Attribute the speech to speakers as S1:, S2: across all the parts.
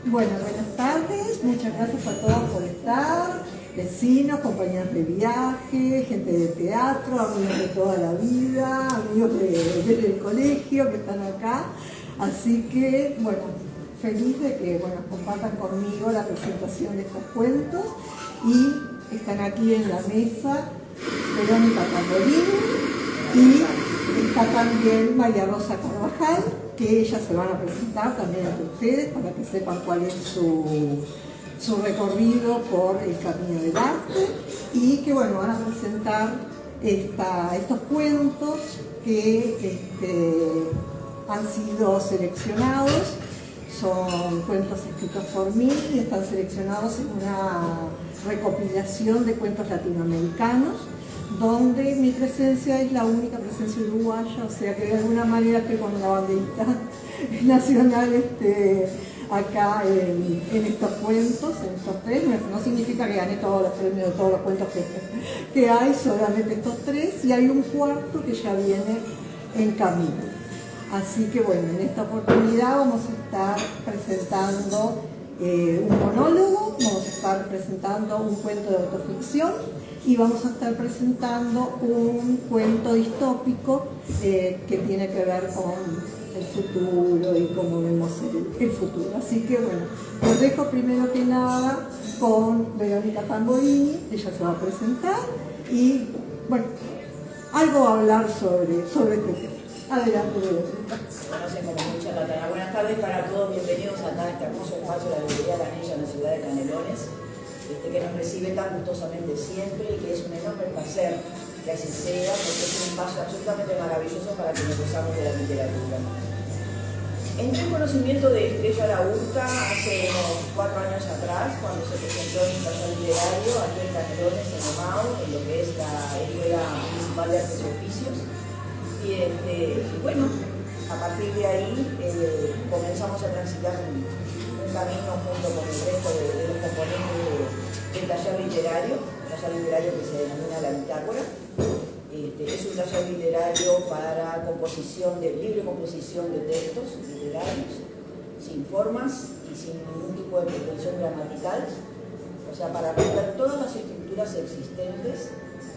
S1: Bueno, buenas tardes, muchas gracias a todos por estar, vecinos, compañeros de viaje, gente de teatro, amigos de toda la vida, amigos del colegio que están acá. Así que, bueno, feliz de que compartan conmigo la presentación de estos cuentos y están aquí en la mesa Verónica Tamborini y está también María Rosa Carvajal, que ellas se van a presentar también a ustedes para que sepan cuál es su recorrido por el camino del arte y que van a presentar estos cuentos que han sido seleccionados. Son cuentos escritos por mí y están seleccionados en una recopilación de cuentos latinoamericanos, donde mi presencia es la única presencia uruguaya, o sea que de alguna manera estoy con la banderita nacional acá en estos cuentos, en estos tres. No significa que gané todos los premios de todos los cuentos que hay, solamente estos tres, y hay un cuarto que ya viene en camino. Así que en esta oportunidad vamos a estar presentando un monólogo, vamos a estar presentando un cuento de autoficción y vamos a estar presentando un cuento distópico que tiene que ver con el futuro y cómo vemos el futuro. Así que los dejo primero que nada con Verónica Tamborini, ella se va a presentar y algo va a hablar sobre este tema. Adelante, Verónica.
S2: Conocen como mucha Latana. Buenas tardes para todos, bienvenidos acá a este hermoso espacio de la librería Canella en la ciudad de Canelones, que nos recibe tan gustosamente siempre y que es un enorme placer que así sea, porque es un espacio absolutamente maravilloso para que nos gozamos de la literatura. Entré en conocimiento de Estrella Laurca hace unos 4 años atrás, cuando se presentó en un taller literario aquí en Canelones, en Omao, en lo que es la Escuela Municipal de Artes y Oficios. Y a partir de ahí comenzamos a transitar un camino junto con el resto de los componentes del taller literario que se denomina La Bitácora. Es un taller literario para libre composición de textos literarios, sin formas y sin ningún tipo de pretensión gramatical, o sea, para romper todas las estructuras existentes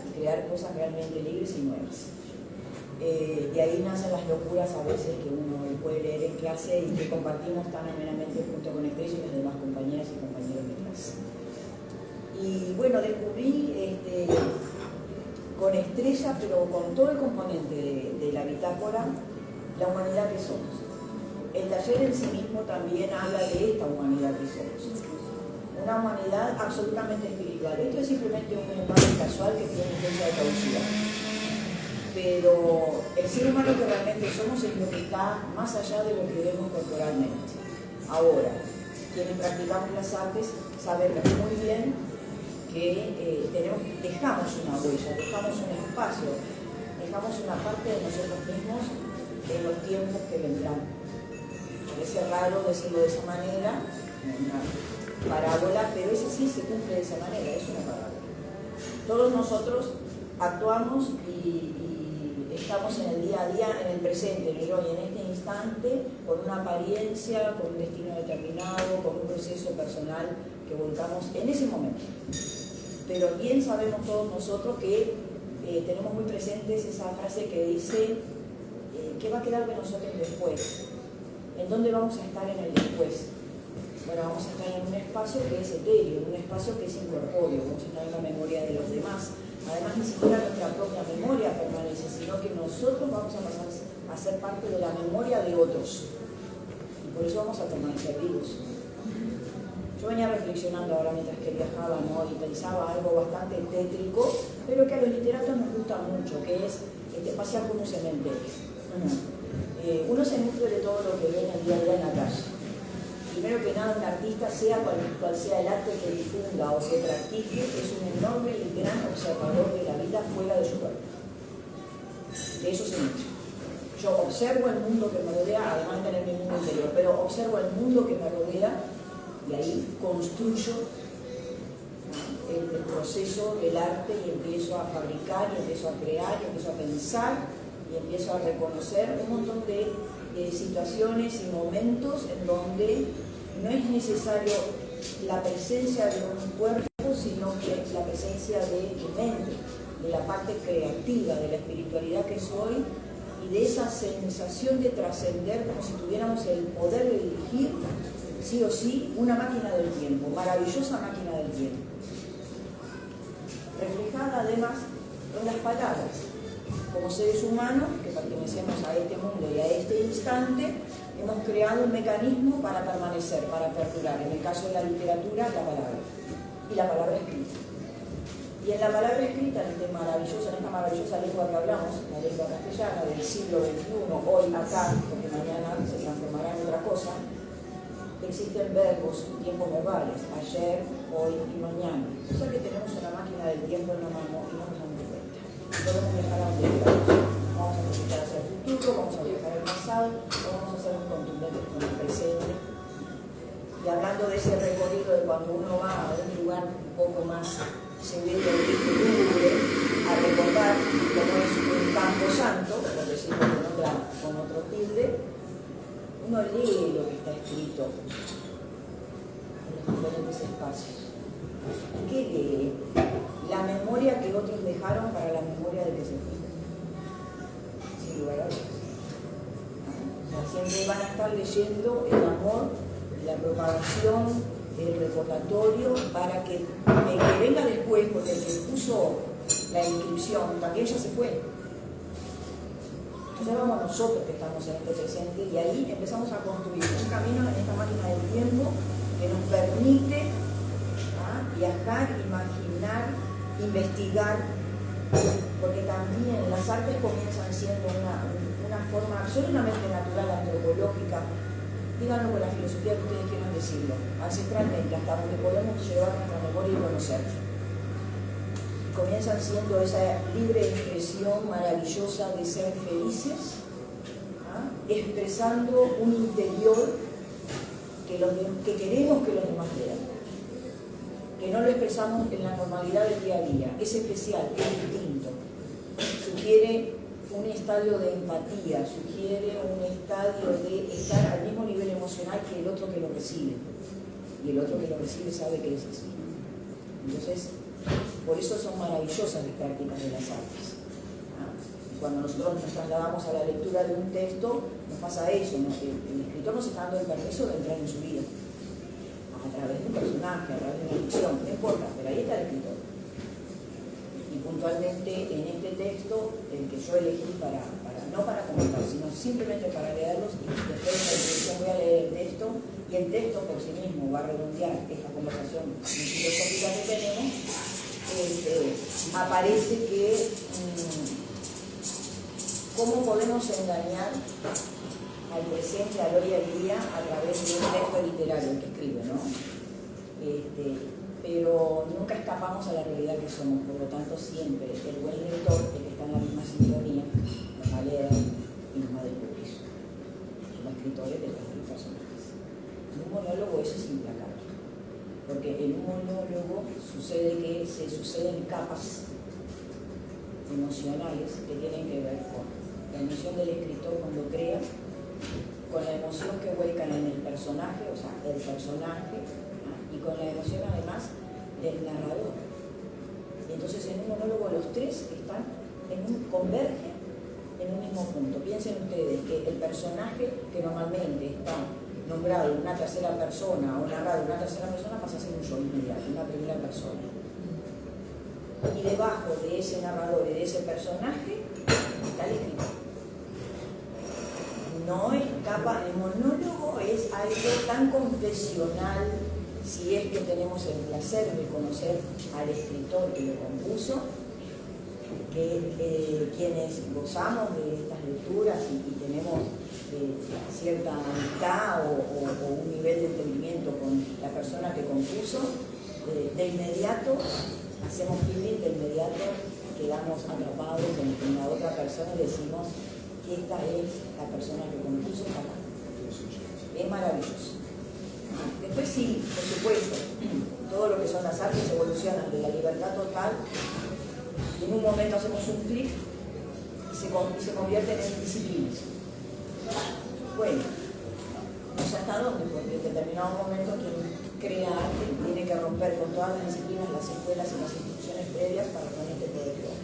S2: y crear cosas realmente libres y nuevas. De ahí nacen las locuras a veces que uno puede leer en clase y que compartimos tan amenamente junto con Estrella y las demás compañeras y compañeros de clase. Y descubrí con Estrella, pero con todo el componente de la bitácora, la humanidad que somos. El taller en sí mismo también habla de esta humanidad que somos. Una humanidad absolutamente espiritual. Esto es simplemente un lenguaje casual que tiene fecha de caducidad. Pero el ser humano que realmente somos es lo que está más allá de lo que vemos corporalmente. Ahora, quienes practicamos las artes sabemos muy bien que dejamos una huella, dejamos un espacio, dejamos una parte de nosotros mismos en los tiempos que vendrán. Parece raro decirlo de esa manera, una parábola, pero esa sí se cumple de esa manera, es una parábola. Todos nosotros actuamos y estamos en el día a día, en el presente, en el hoy, en este instante, con una apariencia, con un destino determinado, con un proceso personal que volcamos en ese momento. Pero bien sabemos todos nosotros que tenemos muy presentes esa frase que dice ¿qué va a quedar de nosotros después? ¿En dónde vamos a estar en el después? Vamos a estar en un espacio que es etéreo, en un espacio que es incorpóreo, vamos a estar en la memoria de los demás. Además, ni siquiera nuestra propia memoria permanece, sino que nosotros vamos a pasar a ser parte de la memoria de otros. Y por eso vamos a permanecer vivos. Yo venía reflexionando ahora mientras que viajaba, y pensaba algo bastante tétrico, pero que a los literatos nos gusta mucho, que es pasear por un cementerio. Uno se nutre de todo lo que ve en el día a día en la calle. Primero que nada, un artista, sea cual sea el arte que difunda o que practique, es un enorme y gran observador de la vida fuera de su cuerpo. De eso se nutre. Yo observo el mundo que me rodea, además de tener mi mundo interior, pero observo el mundo que me rodea y ahí construyo el proceso del arte y empiezo a fabricar, y empiezo a crear, y empiezo a pensar, y empiezo a reconocer un montón de situaciones y momentos en donde no es necesario la presencia de un cuerpo, sino que la presencia de tu mente, de la parte creativa, de la espiritualidad que soy y de esa sensación de trascender como si tuviéramos el poder de dirigir, sí o sí, una máquina del tiempo, maravillosa máquina del tiempo. Reflejada además en las palabras. Como seres humanos que pertenecemos a este mundo y a este instante, hemos creado un mecanismo para permanecer, para perdurar. En el caso de la literatura, la palabra. Y la palabra escrita. Y en la palabra escrita, en esta maravillosa lengua que hablamos, la lengua castellana del siglo XXI, hoy acá, porque mañana se transformará en otra cosa, existen verbos, tiempos verbales, ayer, hoy y mañana. O sea que tenemos una máquina del tiempo en la mano y no nos damos cuenta. Podemos viajar a donde queramos. Vamos a proyectar hacia el futuro, vamos a viajar al pasado, o vamos a ser contundentes con el presente. Y hablando de ese recorrido de cuando uno va a un lugar un poco más severo y lúgubre, a recordar cómo es un campo santo, por decirlo con otro tilde, uno lee lo que está escrito en los diferentes espacios. ¿Y qué lee? La memoria que otros dejaron para la memoria de que se fue. Sin lugar a dudas. O sea, siempre van a estar leyendo el amor, la propagación, el recordatorio, para que el que venga después, porque el que puso la inscripción también ya se fue. Entonces vamos nosotros que estamos en este presente y ahí empezamos a construir un camino en esta máquina del tiempo que nos permite viajar, imaginar, investigar, porque también las artes comienzan siendo una forma absolutamente natural, antropológica, díganlo con la filosofía que ustedes quieran decirlo, ancestralmente, hasta donde podemos llevar nuestra memoria y conocer. Comienzan siendo esa libre expresión maravillosa de ser felices, expresando un interior que queremos que los demás vean, que no lo expresamos en la normalidad del día a día, es especial, es distinto, sugiere un estadio de empatía, sugiere un estadio de estar al mismo nivel emocional que el otro que lo recibe, y el otro que lo recibe sabe que es así. Entonces, por eso son maravillosas las prácticas de las artes. Cuando nosotros nos trasladamos a la lectura de un texto, nos pasa eso, ¿no? El escritor nos está dando el permiso de entrar en su vida, a través de un personaje, a través de una ficción, no importa, pero ahí está el escritor. Y puntualmente en este texto, el que yo elegí no para comentar, sino simplemente para leerlos, y después de la introducción voy a leer el texto, y el texto por sí mismo va a redondear esta conversación filosófica que tenemos. Aparece que cómo podemos engañar al presente, al hoy y al día a través de un texto literario que escribe, ¿no? Pero nunca escapamos a la realidad que somos, por lo tanto siempre el buen lector, el que está en la misma sintonía, nos va a leer y nos va a descubrir. Son los escritores detrás de los personajes. En un monólogo eso es implacable, porque en un monólogo sucede que se suceden capas emocionales que tienen que ver con la emoción del escritor cuando crea, con la emoción que vuelcan en el personaje, o sea, el personaje, y con la emoción además del narrador. Y entonces en un monólogo los tres convergen en un mismo punto. Piensen ustedes que el personaje que normalmente está nombrado en una tercera persona o narrado en una tercera persona pasa a ser un yo inmediato, una primera persona. Y debajo de ese narrador y de ese personaje está el escritor. No escapa, el monólogo es algo tan confesional, si es que tenemos el placer de conocer al escritor que lo compuso, que quienes gozamos de estas lecturas y tenemos cierta amistad o un nivel de entendimiento con la persona que compuso, de inmediato hacemos feeling, de inmediato quedamos atrapados con la otra persona y decimos: esta es la persona que compuso esta parte. Es maravilloso. Después sí, por supuesto, todo lo que son las artes evolucionan de la libertad total y en un momento hacemos un clic y se convierten en disciplinas. Bueno, nos hasta dónde, porque en determinado momento quien crea arte tiene que romper con todas las disciplinas, las escuelas y las instituciones previas para con este poder crear.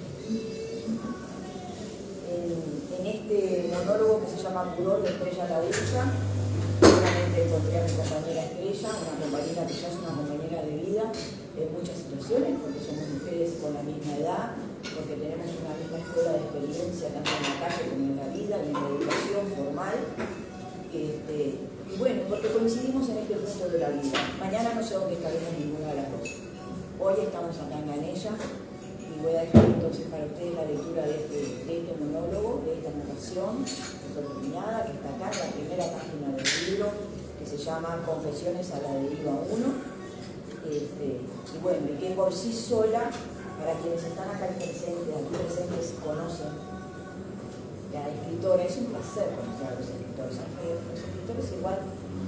S2: En este monólogo que se llama Pudor de Estrella a la Ducha, seguramente encontré a mi compañera Estrella, una compañera que ya es una compañera de vida en muchas situaciones, porque somos mujeres con la misma edad, porque tenemos una misma escuela de experiencia tanto en la calle como en la vida y en la educación formal. Y bueno, porque coincidimos en este punto de la vida. Mañana no sé dónde estaremos ninguna de las dos. Hoy estamos acá en Ganella y voy a dejar entonces para ustedes la lectura de este monólogo, de esta narración determinada que está acá en la primera página del libro, que se llama Confesiones a la deriva 1. Y bueno, y que por sí sola, para quienes están acá presentes conocen la escritora. Es un placer conocer a los escritores. Los escritores igual,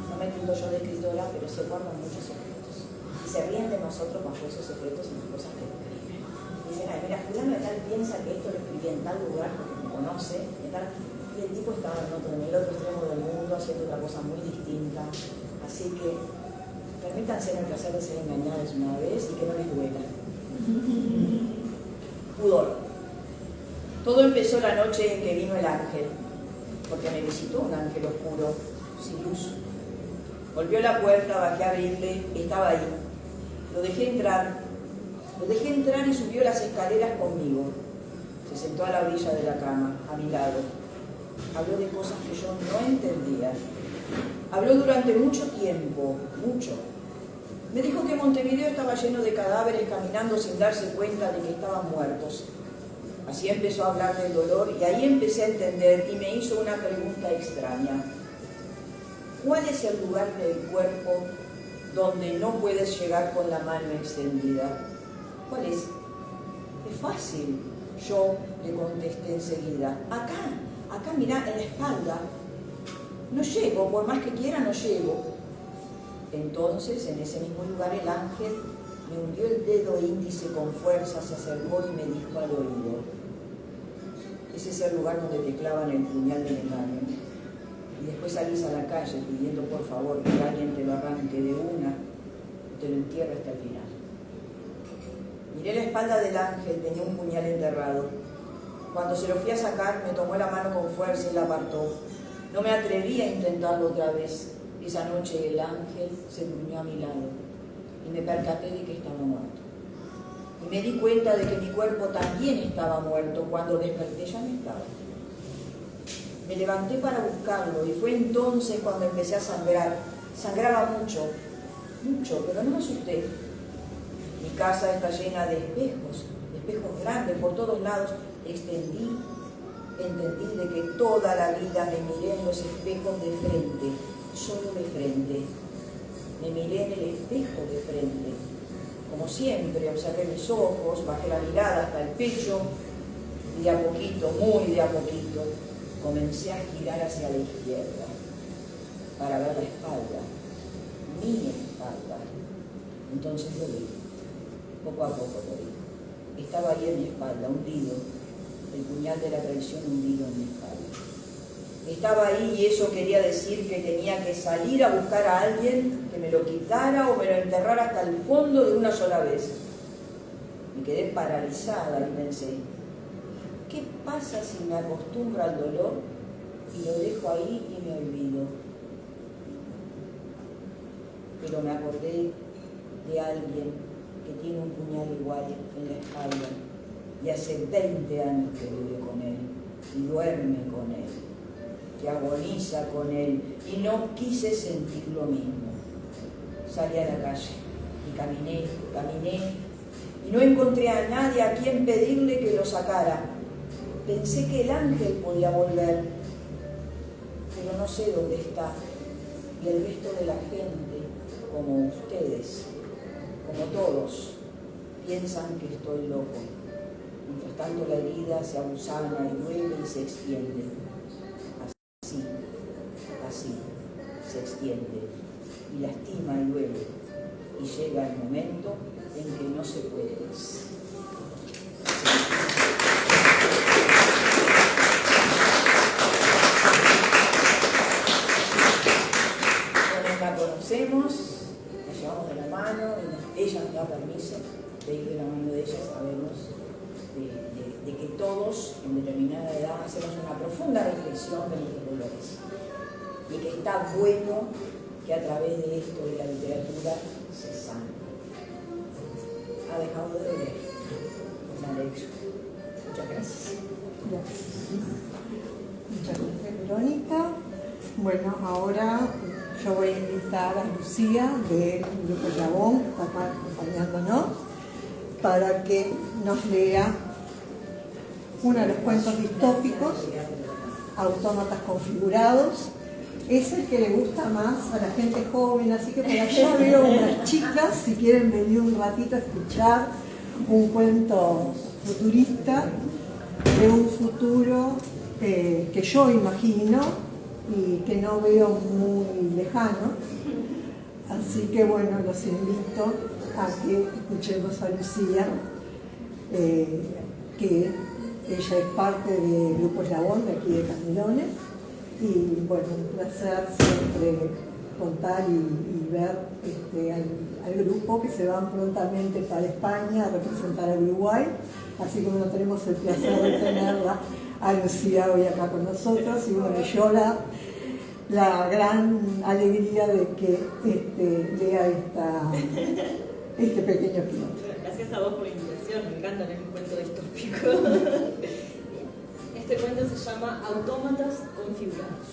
S2: no me entiendo yo de escritora, pero se guardan muchos secretos. Y se ríen de nosotros bajo esos secretos y las cosas que escriben. Dicen, ay, mira, fulano de tal piensa que esto lo escribí en tal lugar porque me conoce, y el tipo estaba en el otro extremo del mundo haciendo otra cosa muy distinta. Así que permítanse el placer de ser engañados una vez y que no les duela. Pudor. Todo empezó la noche en que vino el ángel, porque me visitó un ángel oscuro, sin luz. Golpeó la puerta, bajé a abrirle, estaba ahí. Lo dejé entrar y subió las escaleras conmigo. Se sentó a la orilla de la cama, a mi lado. Habló de cosas que yo no entendía. Habló durante mucho tiempo, mucho. Me dijo que Montevideo estaba lleno de cadáveres caminando sin darse cuenta de que estaban muertos. Así empezó a hablar del dolor y ahí empecé a entender y me hizo una pregunta extraña. ¿Cuál es el lugar del cuerpo donde no puedes llegar con la mano extendida? ¿Cuál es? Es fácil. Yo le contesté enseguida. Acá mirá, en la espalda. No llego, por más que quiera no llego. Entonces, en ese mismo lugar, el ángel me hundió el dedo índice con fuerza, se acercó y me dijo al oído: ese es el lugar donde te clavan el puñal del engaño. Y después salís a la calle pidiendo por favor que alguien te lo arranque de una y te lo entierre hasta el final. Miré la espalda del ángel, tenía un puñal enterrado. Cuando se lo fui a sacar, me tomó la mano con fuerza y la apartó. No me atreví a intentarlo otra vez. Esa noche el ángel se durmió a mi lado y me percaté de que estaba muerto. Y me di cuenta de que mi cuerpo también estaba muerto. Cuando desperté ya no estaba. Me levanté para buscarlo y fue entonces cuando empecé a sangrar. Sangraba mucho, pero no me asusté. Mi casa está llena de espejos grandes por todos lados. Entendí de que toda la vida me miré en los espejos de frente, solo de frente. Me miré en el espejo de frente. Como siempre, observé mis ojos, bajé la mirada hasta el pecho y de a poquito, muy de a poquito, comencé a girar hacia la izquierda para ver la espalda, mi espalda. Entonces lo vi, poco a poco lo vi. Estaba ahí en mi espalda, hundido, el puñal de la traición hundido en mi espalda. Estaba ahí y eso quería decir que tenía que salir a buscar a alguien que me lo quitara o me lo enterrara hasta el fondo de una sola vez. Me quedé paralizada y pensé, ¿qué pasa si me acostumbro al dolor y lo dejo ahí y me olvido? Pero me acordé de alguien que tiene un puñal igual en la espalda y hace 20 años que vive con él y duerme con él, que agoniza con él, y no quise sentir lo mismo. Salí a la calle y caminé, y no encontré a nadie a quien pedirle que lo sacara. Pensé que el ángel podía volver, pero no sé dónde está. Y el resto de la gente, como ustedes, como todos, piensan que estoy loco. Mientras tanto la herida se abusana y duele y se extiende. Así se extiende y lastima y duele. Y llega el momento en que no se puede más. llevamos de la mano, ella nos da permiso de ir de la mano de ella, sabemos de que todos en determinada edad hacemos una profunda reflexión de nuestros dolores y que está bueno que a través de esto de la literatura se sane. Ha dejado de doler. Me alegro. Muchas gracias.
S1: Gracias. Muchas gracias, Verónica. Bueno, ahora yo voy a invitar a Lucía del Grupo Eslabón, que está acá acompañándonos, para que nos lea uno de los cuentos distópicos, Autómatas Configurados. Es el que le gusta más a la gente joven, así que por allá veo unas chicas, si quieren venir un ratito a escuchar un cuento futurista de un futuro que yo imagino y que no veo muy lejano. Así que bueno, los invito a que escuchemos a Lucía, que ella es parte del Grupo Eslabón de aquí de Canelones. Y bueno, un placer siempre contar y ver al grupo, que se van prontamente para España a representar a Uruguay. Así que bueno, tenemos el placer de tenerla a Lucía hoy acá con nosotros. Y bueno, yo la gran alegría de que lea este pequeño piloto.
S3: Gracias a vos por la invitación, me encanta leer un cuento distópico. Este cuento se llama Autómatas Configurados.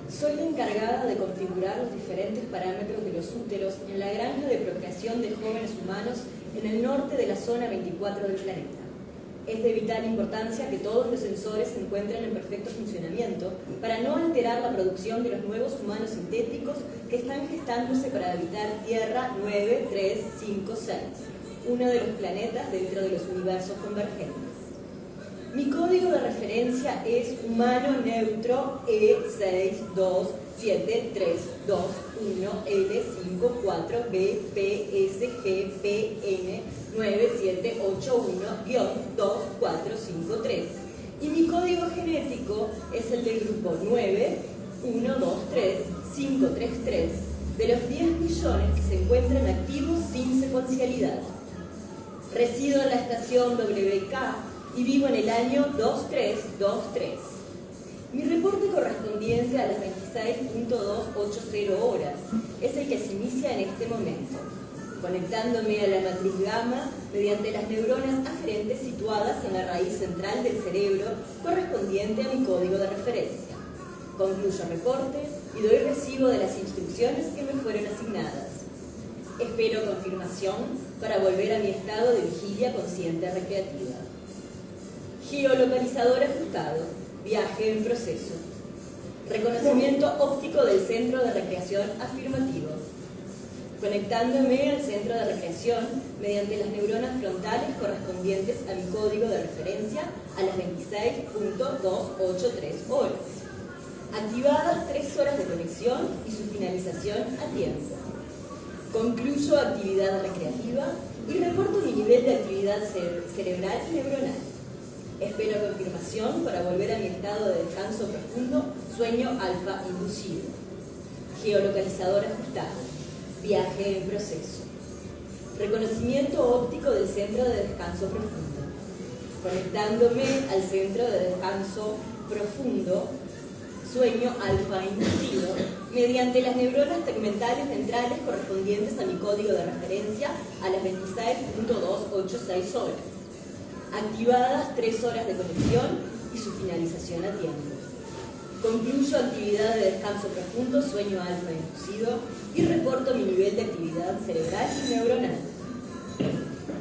S3: Soy la encargada de configurar los diferentes parámetros de los úteros en la granja de procreación de jóvenes humanos en el norte de la zona 24 del planeta. Es de vital importancia que todos los sensores se encuentren en perfecto funcionamiento para no alterar la producción de los nuevos humanos sintéticos que están gestándose para habitar Tierra 9356, uno de los planetas dentro de los universos convergentes. Mi código de referencia es humano neutro E6273213BPSGPN9781-2453 y mi código genético es el del grupo 9123533 de los 10 millones que se encuentran activos sin secuencialidad. Resido en la estación WK y vivo en el año 2323. Mi reporte correspondiente a las 26.280 horas es el que se inicia en este momento, conectándome a la matriz gamma mediante las neuronas aferentes situadas en la raíz central del cerebro correspondiente a mi código de referencia. Concluyo reporte y doy recibo de las instrucciones que me fueron asignadas. Espero confirmación para volver a mi estado de vigilia consciente recreativa. Geolocalizador ajustado. Viaje en proceso. Reconocimiento óptico del centro de recreación afirmativo. Conectándome al centro de recreación mediante las neuronas frontales correspondientes a mi código de referencia a las 26.283 horas. Activadas 3 horas de conexión y su finalización a tiempo. Concluyo actividad recreativa y reporto mi nivel de actividad cerebral y neuronal. Espero confirmación para volver a mi estado de descanso profundo, sueño alfa inducido. Geolocalizador ajustado. Viaje en proceso. Reconocimiento óptico del centro de descanso profundo. Conectándome al centro de descanso profundo, sueño alfa inducido, mediante las neuronas tegmentales ventrales correspondientes a mi código de referencia a las 26.286 horas. Activadas 3 horas de conexión y su finalización a tiempo. Concluyo actividad de descanso profundo, sueño alfa inducido y reporto mi nivel de actividad cerebral y neuronal.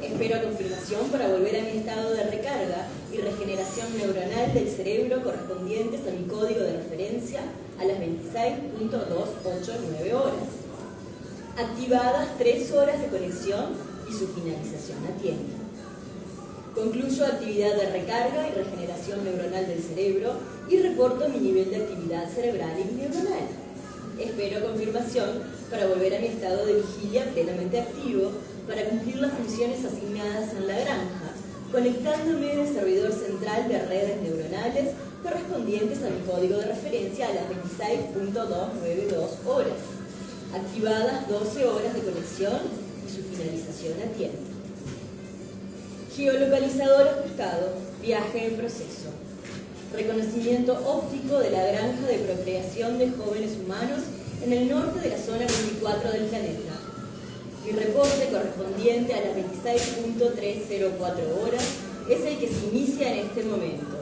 S3: Espero confirmación para volver a mi estado de recarga y regeneración neuronal del cerebro correspondientes a mi código de referencia a las 26.289 horas. Activadas 3 horas de conexión y su finalización a tiempo. Concluyo actividad de recarga y regeneración neuronal del cerebro y reporto mi nivel de actividad cerebral y neuronal. Espero confirmación para volver a mi estado de vigilia plenamente activo para cumplir las funciones asignadas en la granja, conectándome al servidor central de redes neuronales correspondientes a mi código de referencia a las 26.292 horas. Activadas 12 horas de conexión y su finalización a tiempo. Geolocalizador ajustado, viaje en proceso. Reconocimiento óptico de la granja de procreación de jóvenes humanos en el norte de la zona 24 del planeta. Mi reporte correspondiente a las 26.304 horas es el que se inicia en este momento,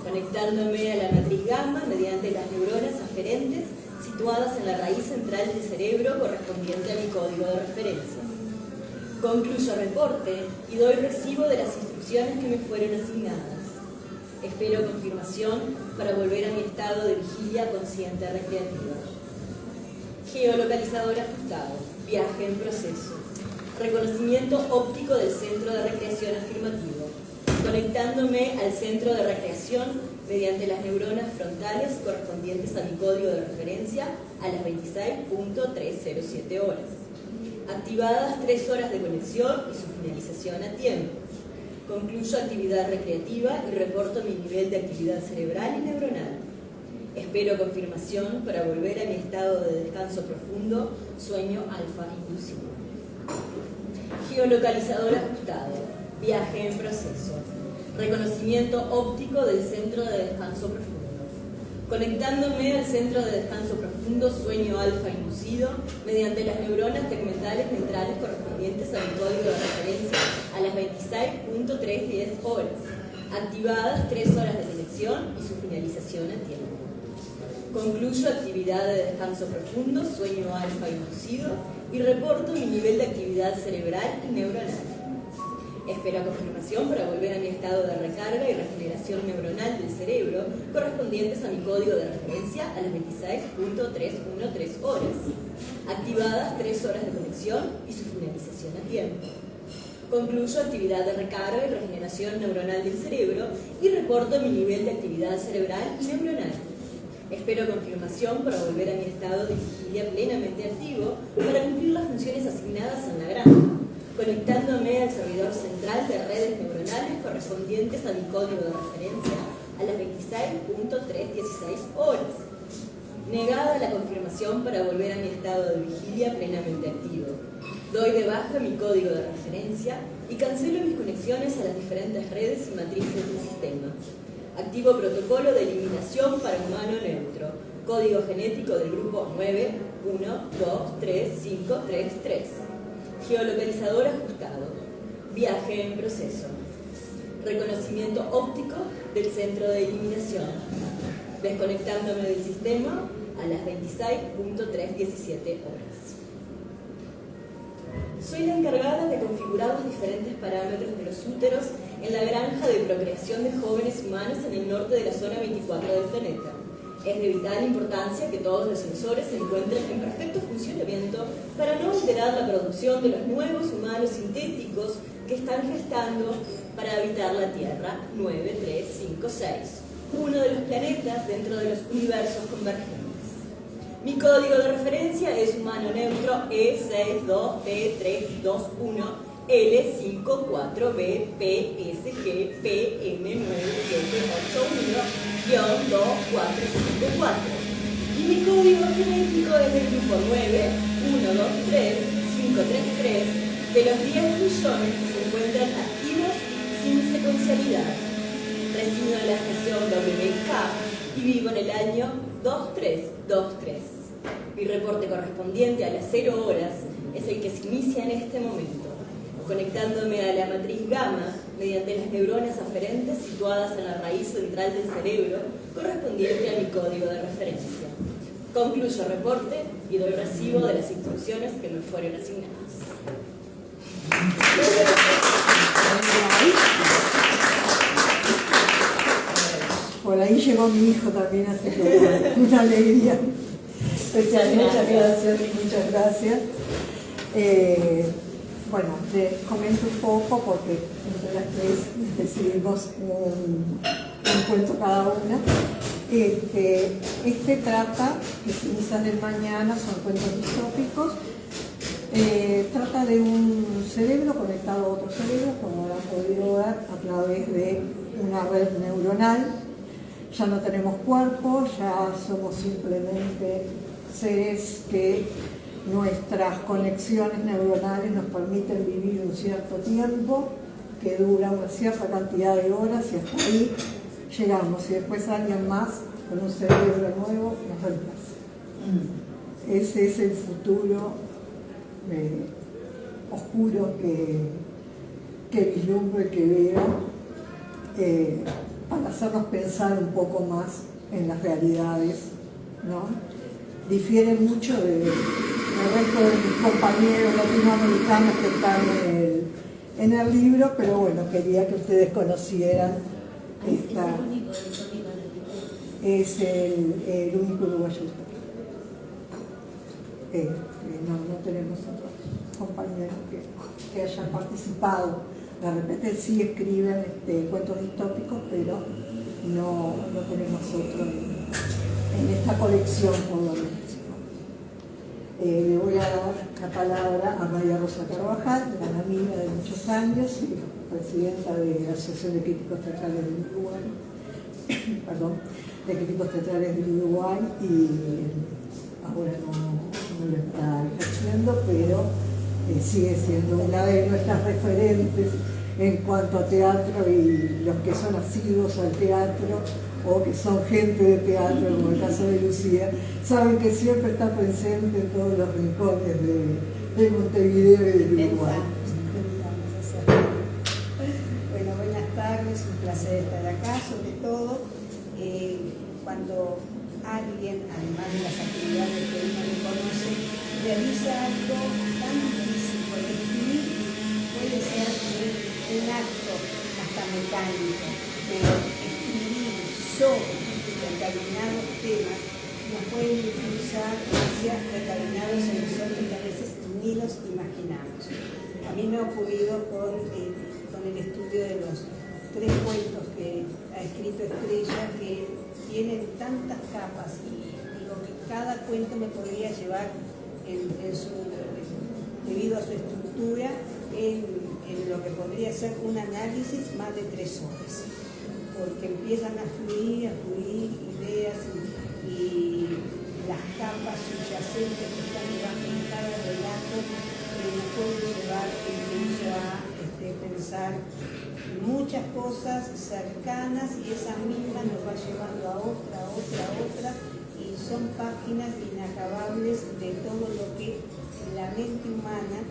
S3: conectándome a la matriz gamma mediante las neuronas aferentes situadas en la raíz central del cerebro correspondiente a mi código de referencia. Concluyo reporte y doy recibo de las instrucciones que me fueron asignadas. Espero confirmación para volver a mi estado de vigilia consciente recreativa. Geolocalizador ajustado, viaje en proceso. Reconocimiento óptico del centro de recreación afirmativo. Conectándome al centro de recreación mediante las neuronas frontales correspondientes a mi código de referencia a las 26.307 horas. Activadas 3 horas de conexión y su finalización a tiempo. Concluyo actividad recreativa y reporto mi nivel de actividad cerebral y neuronal. Espero confirmación para volver a mi estado de descanso profundo, sueño alfa inducido. Geolocalizador ajustado, viaje en proceso. Reconocimiento óptico del centro de descanso profundo. Conectándome al centro de descanso profundo, sueño alfa inducido, mediante las neuronas tegmentales ventrales correspondientes a mi código de referencia a las 26.310 horas. Activadas 3 horas de conexión y su finalización a tiempo. Concluyo actividad de descanso profundo, sueño alfa inducido y reporto mi nivel de actividad cerebral y neuronal. Espero confirmación para volver a mi estado de recarga y regeneración neuronal del cerebro correspondientes a mi código de referencia a las 26.313 horas. Activadas 3 horas de conexión y su finalización a tiempo. Concluyo actividad de recarga y regeneración neuronal del cerebro y reporto mi nivel de actividad cerebral y neuronal. Espero confirmación para volver a mi estado de vigilia plenamente activo para cumplir las funciones asignadas en la granja, conectándome al servidor central de redes neuronales correspondientes a mi código de referencia a las 26.316 horas. Negada la confirmación para volver a mi estado de vigilia plenamente activo. Doy de baja mi código de referencia y cancelo mis conexiones a las diferentes redes y matrices del sistema. Activo protocolo de eliminación para humano neutro. Código genético del grupo 9123533. Geolocalizador ajustado. Viaje en proceso. Reconocimiento óptico del centro de eliminación. Desconectándome del sistema a las 26.317 horas. Soy la encargada de configurar los diferentes parámetros de los úteros en la granja de procreación de jóvenes humanos en el norte de la zona 24 del planeta. Es de vital importancia que todos los sensores se encuentren en perfecto funcionamiento para no alterar la producción de los nuevos humanos sintéticos que están gestando para habitar la Tierra 9356, uno de los planetas dentro de los universos convergentes. Mi código de referencia es humano neutro E62T321LC4BP PSG PM9781-2454. Y mi código genético es del grupo 9123533 de los 10 millones que se encuentran activos sin secuencialidad. Resido en la estación WK y vivo en el año 2323. Mi reporte correspondiente a las 0 horas es el que se inicia en este momento, conectándome a la matriz gamma mediante las neuronas aferentes situadas en la raíz central del cerebro correspondiente a mi código de referencia. Concluyo reporte y doy recibo de las instrucciones que me fueron asignadas.
S1: Por ahí llegó mi hijo también, así que una alegría. Muchas gracias. Bueno, les comento un poco porque entre las tres decidimos un cuento cada una. Este trata, que se inicia del mañana, son cuentos distópicos. Trata de un cerebro conectado a otro cerebro, como habrán podido ver, a través de una red neuronal. Ya no tenemos cuerpo, ya somos simplemente seres que nuestras conexiones neuronales nos permiten vivir un cierto tiempo que dura una cierta cantidad de horas y hasta ahí llegamos y después alguien más con un cerebro nuevo nos reemplaza. Ese es el futuro oscuro que vislumbro y que veo para hacernos pensar un poco más en las realidades, ¿no? Difiere mucho del resto de mis compañeros latinoamericanos que están en el libro, pero bueno, quería que ustedes conocieran esta. Es el único uruguayo. No tenemos otros compañeros que hayan participado. De repente sí escriben cuentos distópicos, pero no tenemos otro en esta colección, por lo menos. Le voy a dar la palabra a María Rosa Carvajal, gran amiga de muchos años y presidenta de la Asociación de Críticos Teatrales del Uruguay, perdón, de Críticos Teatrales del Uruguay, y ahora no lo está ejerciendo, pero sigue siendo una de nuestras referentes en cuanto a teatro, y los que son asiduos al teatro o que son gente de teatro, como el caso de Lucía, saben que siempre está presente en todos los rincones de Montevideo y del Uruguay.
S4: Bueno, buenas tardes, un placer estar acá, sobre todo cuando alguien, además de las actividades que uno le conoce, realiza algo tan difícil, porque escribir puede ser un acto hasta mecánico, pero escribir sobre determinados temas nos puede impulsar hacia determinados horizontes que a veces ni los imaginamos. A mí me ha ocurrido con el estudio de los 3 cuentos que ha escrito Estrella, que tienen tantas capas, y digo que cada cuento me podría llevar debido a su estructura en lo que podría ser un análisis más de 3 horas, porque empiezan a fluir ideas y las capas subyacentes que están debajo de cada relato nos pueden llevar incluso a pensar muchas cosas cercanas, y esa misma nos va llevando a otra, y son páginas inacabables de todo lo que la mente humana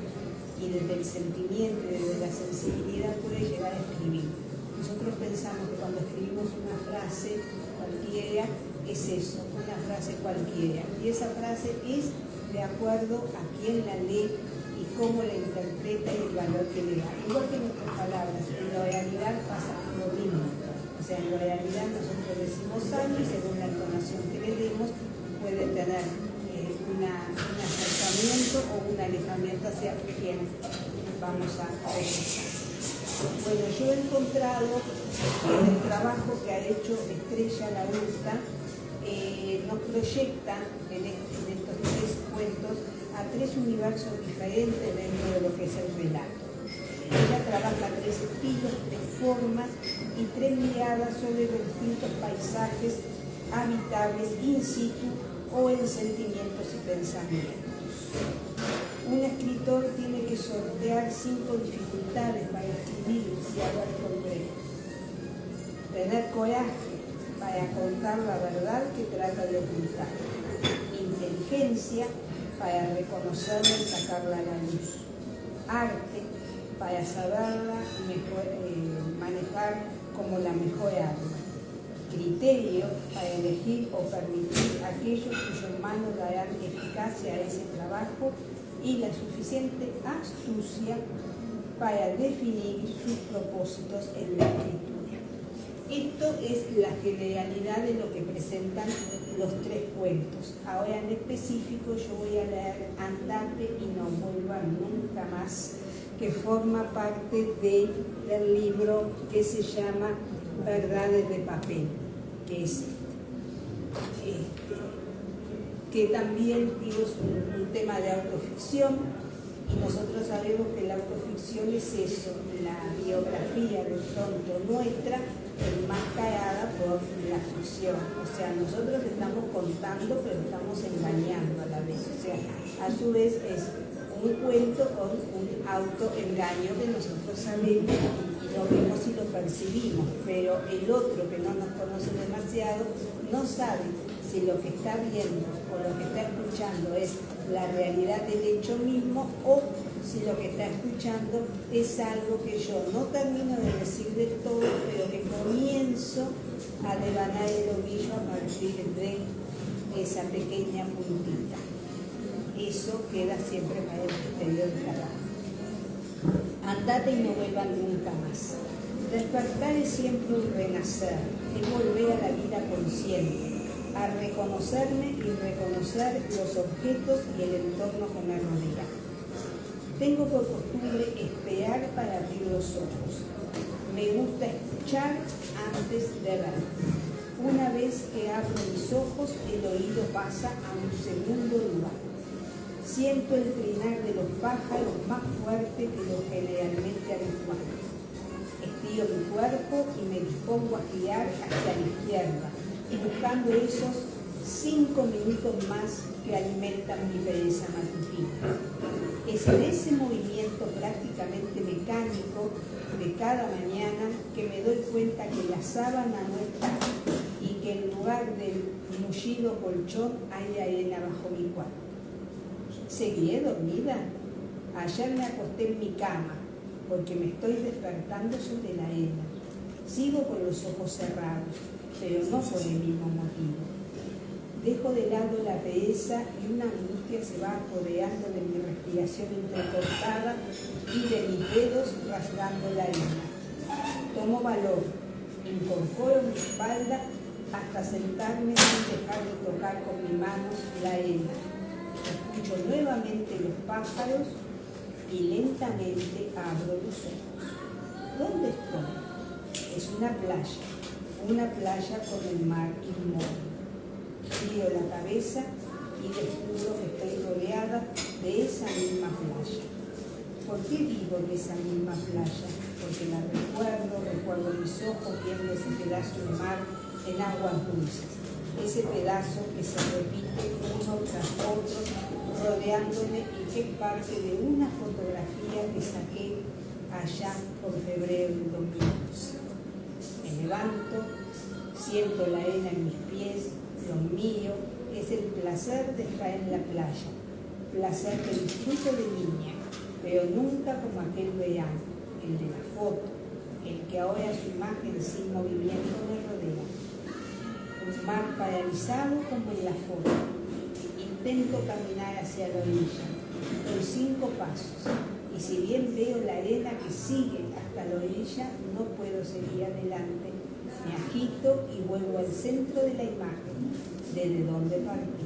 S4: y desde el sentimiento y desde la sensibilidad puede llegar a escribir. Nosotros pensamos que cuando escribimos una frase cualquiera es eso, una frase cualquiera, y esa frase es de acuerdo a quién la lee y cómo la interpreta y el valor que le da. Igual que nuestras palabras, en la realidad pasa lo mismo. O sea, en la realidad nosotros decimos algo y según la entonación que le demos puede tener un acercamiento o un alejamiento hacia quien vamos a regresar. Bueno, yo he encontrado en el trabajo que ha hecho Estrella Laurta, nos proyecta en estos 3 cuentos a 3 universos diferentes dentro de lo que es el relato. Ella trabaja 3 estilos, 3 formas y 3 miradas sobre los distintos paisajes habitables in situ o en sentimientos y pensamientos. Un escritor tiene que sortear 5 dificultades para escribir y hablar complejo. Tener coraje para contar la verdad que trata de ocultar. Inteligencia para reconocerla y sacarla a la luz. Arte para saberla manejar como la mejor arma. Criterio para elegir o permitir aquellos cuyos manos darán eficacia a ese trabajo, y la suficiente astucia para definir sus propósitos en la escritura. Esto es la generalidad de lo que presentan los 3 cuentos. Ahora en específico yo voy a leer Andate y no vuelva nunca más, que forma parte del libro que se llama Verdades de papel, que es que también digo, es un tema de autoficción, y nosotros sabemos que la autoficción es eso, la biografía de pronto nuestra enmascarada por la ficción. O sea, nosotros estamos contando, pero estamos engañando a la vez. O sea, A su vez es un cuento con un autoengaño que nosotros sabemos y lo vemos y lo percibimos, pero el otro que no nos conoce demasiado no sabe si lo que está viendo o lo que está escuchando es la realidad del hecho mismo o si lo que está escuchando es algo que yo no termino de decir del todo, pero que comienzo a devanar el ovillo a partir de esa pequeña puntita. Eso queda siempre para el exterior del trabajo. Andate y no vuelvan nunca más. Despertar es siempre un renacer, es volver a la vida consciente, a reconocerme y reconocer los objetos y el entorno que me rodea. Tengo por costumbre esperar para abrir los ojos. Me gusta escuchar antes de ver. Una vez que abro mis ojos, el oído pasa a un segundo lugar. Siento el trinar de los pájaros más fuerte que lo generalmente habitual. Estiro mi cuerpo y me dispongo a girar hacia la izquierda, buscando esos 5 minutos más que alimentan mi pereza matutina. Es en ese movimiento prácticamente mecánico de cada mañana que me doy cuenta que la sábana no está y que en lugar del mullido colchón hay arena bajo mi cuarto. ¿Seguiré dormida? Ayer me acosté en mi cama porque me estoy despertando sobre la arena. Sigo con los ojos cerrados, pero no por el mismo motivo. Dejo de lado la pereza y una angustia se va apoderando de mi respiración entrecortada y de mis dedos rasgando la arena. Tomo valor, incorporo mi espalda hasta sentarme sin dejar de tocar con mi mano la arena. Escucho nuevamente los pájaros y lentamente abro los ojos. ¿Dónde estoy? Es una playa con el mar inmóvil. Giro la cabeza y descubro que estoy rodeada de esa misma playa. ¿Por qué digo de esa misma playa? Porque la recuerdo mis ojos viendo ese pedazo de mar en aguas dulces. Ese pedazo que se repite uno tras otro, rodeándome y que es parte de una fotografía que saqué allá por febrero del 2011. Me levanto, siento la arena en mis pies, lo mío es el placer de estar en la playa, placer que disfruto de niña, pero nunca como aquel verano, el de la foto, el que ahora su imagen sin movimiento me rodea. Un mar paralizado como en la foto. Intento caminar hacia la orilla. Doy 5 pasos. Y si bien veo la arena que sigue hasta la orilla, no puedo seguir adelante. Me agito y vuelvo al centro de la imagen, desde donde partí.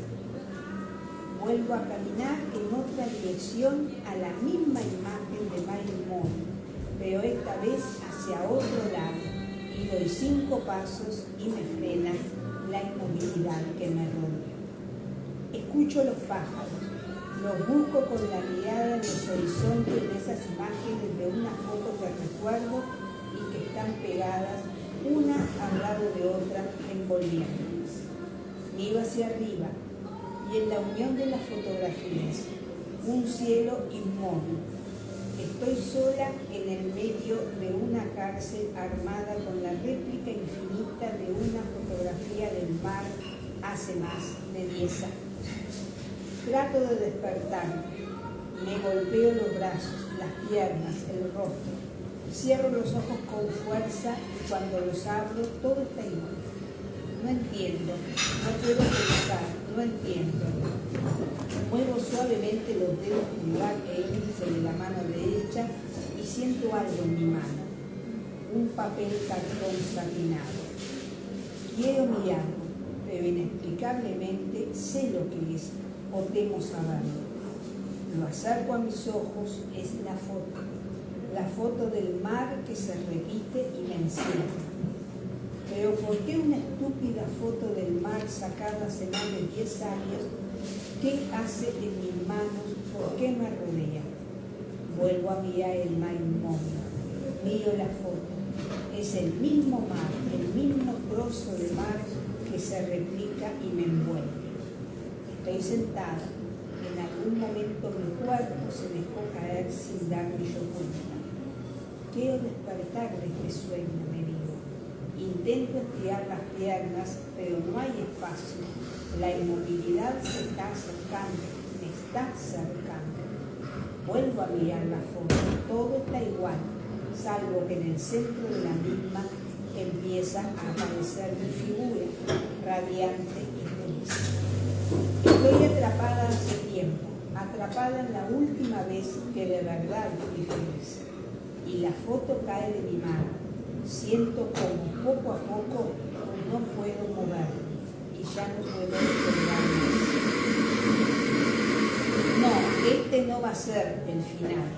S4: Vuelvo a caminar en otra dirección a la misma imagen de mar inmóvil, pero esta vez hacia otro lado. Y doy 5 pasos y me frena la inmovilidad que me rodea. Escucho los pájaros, los busco con la mirada en los horizontes de esas imágenes de una foto que recuerdo y que están pegadas una al lado de otra envolviéndolas. Miro hacia arriba y en la unión de las fotografías, un cielo inmóvil. Estoy sola en el medio de una cárcel armada con la réplica infinita de una fotografía del mar hace más de 10 años. Trato de despertarme, me golpeo los brazos, las piernas, el rostro. Cierro los ojos con fuerza y cuando los abro todo está igual. No entiendo, no puedo pensar, no entiendo. Muevo suavemente los dedos pulgar e índice de la mano derecha y siento algo en mi mano, un papel cartón satinado. Quiero mirarlo, pero inexplicablemente sé lo que es o temo saberlo. Lo acerco a mis ojos, es la foto del mar que se repite y me encierra. Pero ¿por qué una estúpida foto del mar sacada hace más de 10 años? ¿Qué hace en mis manos? ¿Por qué me rodea? Vuelvo a mirar el mar inmóvil. Miro la foto. Es el mismo mar, el mismo trozo de mar que se replica y me envuelve. Estoy sentada en algún un momento mi cuerpo se dejó caer sin darme yo cuenta. Quiero despertar de este sueño, me digo. Intento estirar las piernas, pero no hay espacio. La inmovilidad se está acercando, me está acercando. Vuelvo a mirar la foto, todo está igual, salvo que en el centro de la misma empieza a aparecer mi figura, radiante y feliz. Estoy atrapada hace tiempo, atrapada en la última vez que de verdad fui feliz. Y la foto cae de mi mano. Siento como poco a poco no puedo moverme y ya no puedo despegarme. No, este no va a ser el final.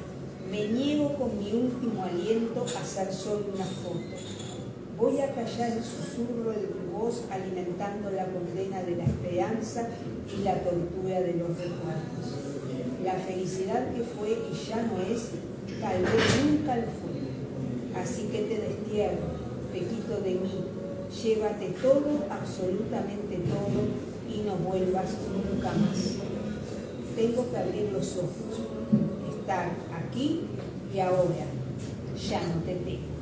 S4: Me niego con mi último aliento a hacer solo una foto. Voy a callar el susurro de tu voz alimentando la condena de la esperanza y la tortura de los recuerdos. La felicidad que fue y ya no es, tal vez nunca lo fue. Así que te destierro, te quito de mí, llévate todo, absolutamente todo, y no vuelvas nunca más. Tengo que abrir los ojos, estar aquí y ahora. Ya no te tengo.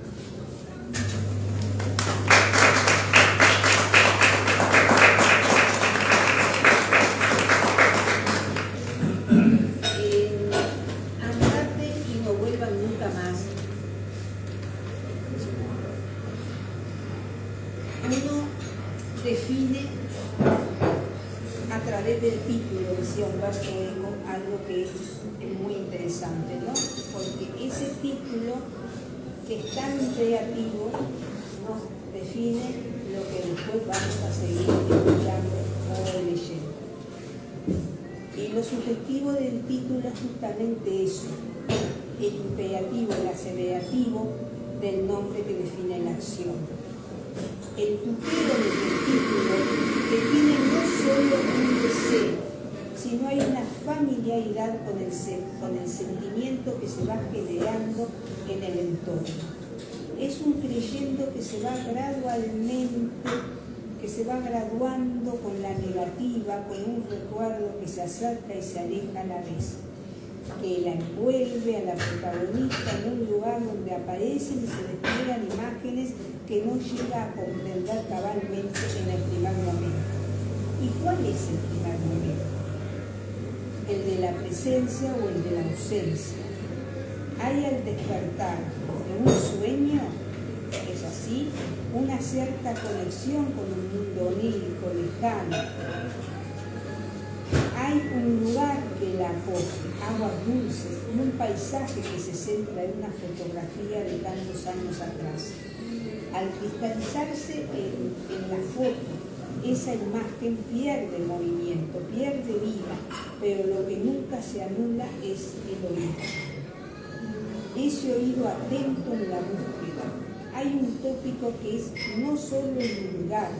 S4: Andate y no vuelvan nunca más. Uno define a través del título, decía Humberto Eco, algo que es muy interesante, ¿no? Porque ese título, que es tan creativo, nos define lo que después vamos a seguir escuchando o leyendo. Y lo subjetivo del título es justamente eso, el imperativo, el aseverativo del nombre que define la acción. El tuteo del título define no solo un deseo, sino hay una familiaridad con el sentimiento que se va generando en el entorno. Es un creyendo que se va gradualmente, que se va graduando con la negativa, con un recuerdo que se acerca y se aleja a la vez, que la envuelve a la protagonista en un lugar donde aparecen y se despliegan imágenes que no llega a comprender cabalmente en el primer momento. ¿Y cuál es el primer momento? ¿El de la presencia o el de la ausencia? Hay al despertar de un sueño, es así, una cierta conexión con un mundo onírico, lejano. Hay un lugar que la acoge, aguas dulces, y un paisaje que se centra en una fotografía de tantos años atrás. Al cristalizarse en la foto, esa imagen pierde movimiento, pierde vida, pero lo que nunca se anula es el oído. Ese oído atento en la búsqueda. Hay un tópico que es no solo el lugar,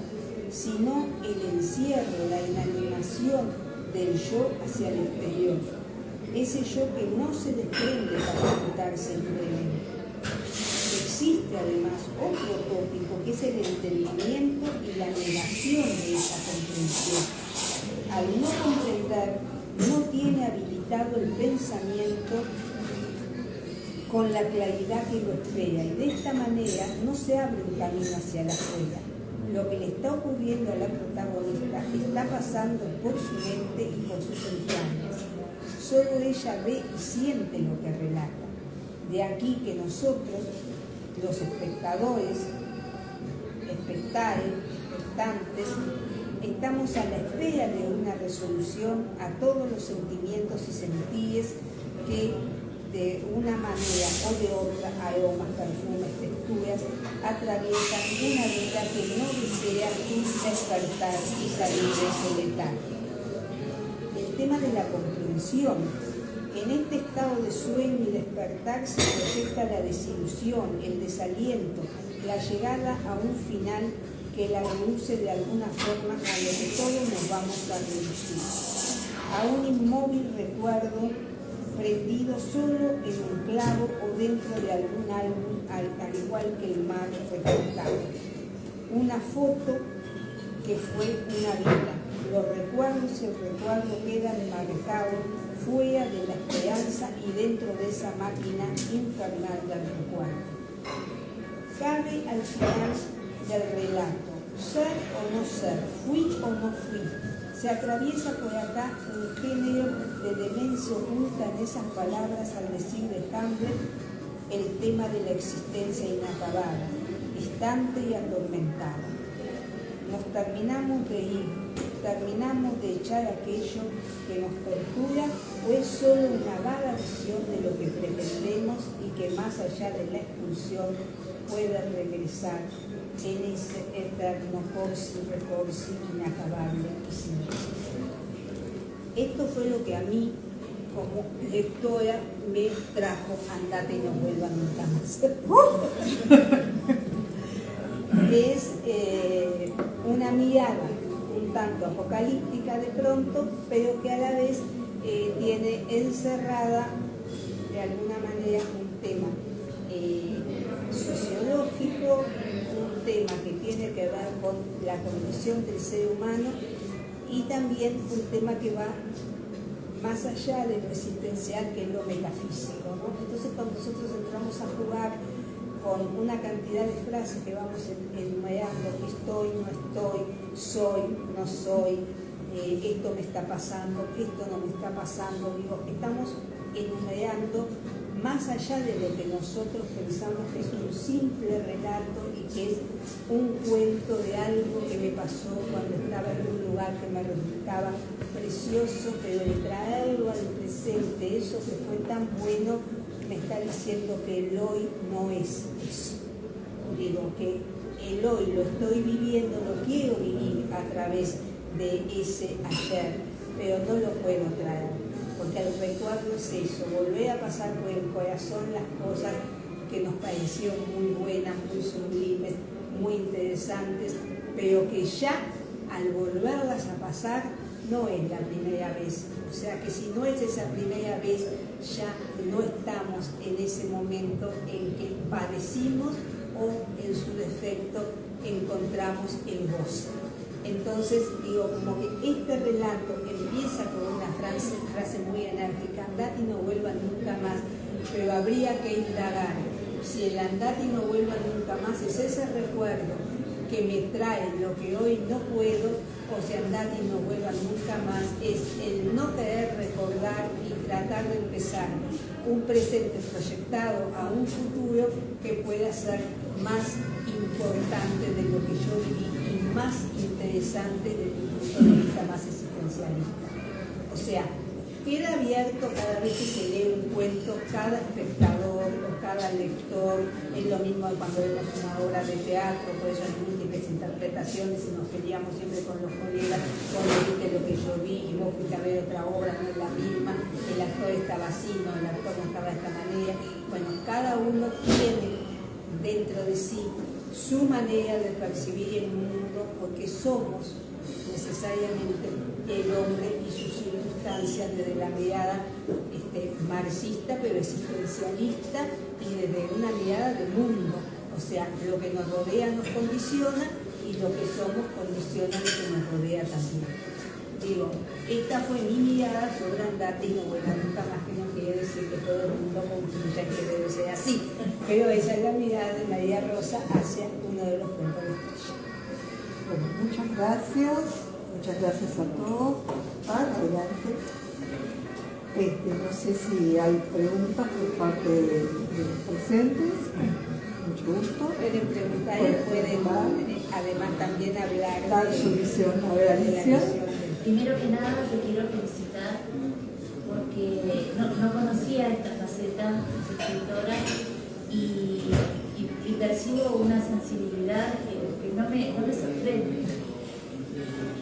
S4: sino el encierro, la inanimación del yo hacia el exterior. Ese yo que no se desprende para ocultarse libremente. Existe además otro tópico que es el entendimiento y la negación de esa comprensión. Al no comprender, no tiene habilitado el pensamiento con la claridad que lo espera, y de esta manera no se abre un camino hacia la afuera. Lo que le está ocurriendo a la protagonista está pasando por su mente y por sus entrañas. Solo ella ve y siente lo que relata. De aquí que nosotros, los espectadores, expectantes, estamos a la espera de una resolución a todos los sentimientos y sentires que de una manera o de otra, aromas, perfumes, texturas, atraviesan una vida que no desea despertar y salir de ese letargo. El tema de la comprensión. En este estado de sueño y despertar se proyecta la desilusión, el desaliento, la llegada a un final que la reduce de alguna forma a lo que todos nos vamos a reducir, a un inmóvil recuerdo prendido solo en un clavo o dentro de algún álbum, al igual que el mar recortado. Una foto que fue una vida. Los recuerdos y el recuerdo quedan marcados esa máquina infernal del recuerdo. Cabe al final del relato, ser o no ser, fui o no fui. Se atraviesa por acá un género de demencia oculta en esas palabras al decir de Hamlet el tema de la existencia inacabada, distante y atormentada. Nos terminamos de ir, terminamos de echar aquello que nos tortura, o es solo una vaga visión de lo que pretendemos y que más allá de la expulsión puede regresar en ese eterno corsi inacabable y sin fin. Esto fue lo que a mí, como lectora, me trajo Andate y no vuelva nunca más. Es una mirada un tanto apocalíptica de pronto, pero que a la vez tiene encerrada de alguna manera un tema sociológico, un tema que tiene que ver con la condición del ser humano y también un tema que va más allá de lo existencial, que es lo metafísico, ¿no? Entonces, cuando nosotros entramos a jugar con una cantidad de frases que vamos enumerando, estoy, no estoy, soy, no soy, esto me está pasando, esto no me está pasando, digo, estamos enumerando más allá de lo que nosotros pensamos que es un simple relato y que es un cuento de algo que me pasó cuando estaba en un lugar que me resultaba precioso, pero de traerlo al presente, eso que fue tan bueno, me está diciendo que el hoy no es eso. Digo que el hoy lo estoy viviendo, lo quiero vivir a través de ese ayer, pero no lo puedo traer, porque el recuerdo es eso, volver a pasar por el corazón las cosas que nos parecieron muy buenas, muy sublimes, muy interesantes, pero que ya al volverlas a pasar no es la primera vez. O sea que si no es esa primera vez, ya no estamos en ese momento en que padecimos o en su defecto encontramos el goce. Entonces digo, como que este relato empieza con una frase muy enérgica, andate y no vuelva nunca más, pero habría que indagar si el andate y no vuelva nunca más es ese recuerdo que me trae lo que hoy no puedo, o si andate y no vuelva nunca más es el no querer recordar y tratar de empezar un presente proyectado a un futuro que pueda ser más importante de lo que yo viví y más interesante desde un punto de vista más existencialista. O sea, queda abierto cada vez que se lee un cuento, cada espectador o cada lector, es lo mismo cuando vemos una obra de teatro, por eso hay múltiples interpretaciones y nos peleamos siempre con los colegas, cuando viste lo que yo vi y vos fuiste a ver otra obra, no es la misma, el actor estaba así, no, el actor no estaba de esta manera. Bueno, cada uno tiene dentro de sí su manera de percibir el mundo, porque somos necesariamente el hombre y sus circunstancias desde la mirada marxista, pero existencialista, y desde una mirada de mundo. O sea, lo que nos rodea nos condiciona y lo que somos condiciona lo que nos rodea también. Digo, esta fue mi mirada sobre andate y no vuelva nunca más, que no quiere decir que todo el mundo concluya que debe ser así, pero esa es la mirada de María Rosa hacia uno de los cuentos de Estrella.
S1: Bueno, muchas gracias a todos. Adelante. No sé si hay preguntas por parte de los presentes. Mucho gusto.
S4: Pueden preguntar y pueden además también hablar
S1: dar su visión. A ver, Alicia.
S5: Primero que nada te quiero felicitar porque no conocía esta faceta de escritora y percibo una sensibilidad que no me sorprende,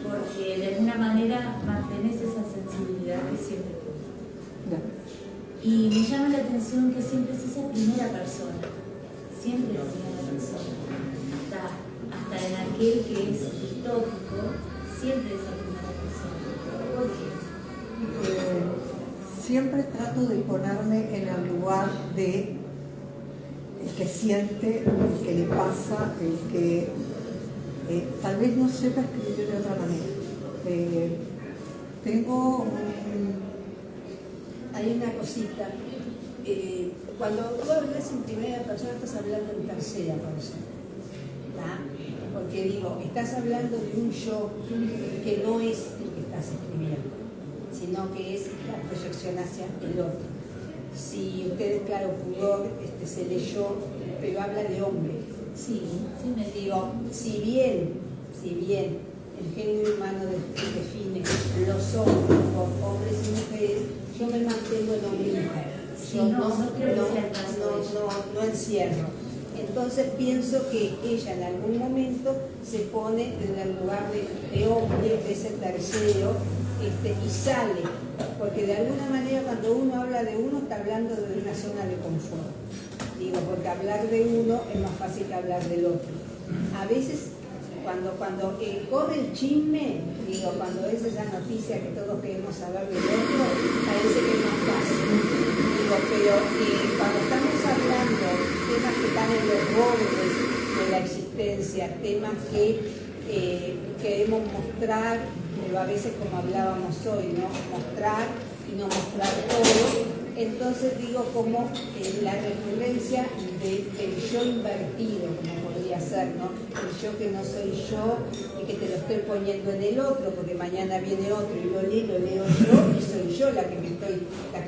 S5: porque de alguna manera mantenés esa sensibilidad que siempre tuve. Y me llama la atención que siempre es esa primera persona, siempre la primera persona, hasta en aquel que es distópico, siempre esa primera persona. ¿Por qué?
S1: Siempre trato de ponerme en el lugar de el que siente, el que le pasa, el que tal vez no sepa escribir de otra manera.
S4: Hay una cosita cuando tú hablas en primera persona, estás hablando en tercera persona. ¿Tá? Porque digo, estás hablando de un yo que no es el que estás escribiendo, sino que es la proyección hacia el otro. Si ustedes, claro, Pudor se leyó, pero habla de hombre. Sí, me digo, si bien el género humano define los hombres por hombres y mujeres, yo me mantengo en hombre y mujer.
S5: Sí, no
S4: encierro. Entonces pienso que ella en algún momento se pone en el lugar de hombre, de ese tercero, y sale, porque de alguna manera cuando uno habla de uno está hablando de una zona de confort. Digo, porque hablar de uno es más fácil que hablar del otro. A veces cuando corre el chisme, digo, cuando es esa noticia que todos queremos saber del otro, parece que es más fácil. Digo, pero cuando estamos hablando de temas que están en los bordes de la existencia, temas que queremos mostrar, pero a veces como hablábamos hoy, ¿no? Mostrar y no mostrar todo. Entonces digo como la recurrencia del yo invertido, como podría ser, ¿no? El yo que no soy yo y que te lo estoy poniendo en el otro, porque mañana viene otro y lo leo yo y soy yo la que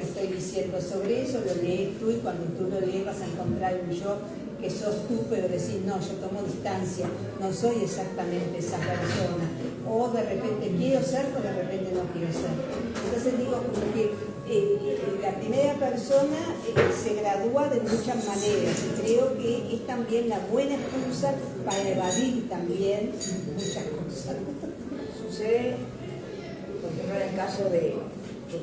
S4: estoy diciendo sobre eso, lo lees tú y cuando tú lo lees vas a encontrar un yo que sos tú, pero decís, no, yo tomo distancia, no soy exactamente esa persona, o de repente quiero ser, o de repente no quiero ser. Entonces digo como que la primera persona se gradúa de muchas maneras y creo que es también la buena excusa para evadir también muchas cosas.
S2: Sucede, por ejemplo, en el caso de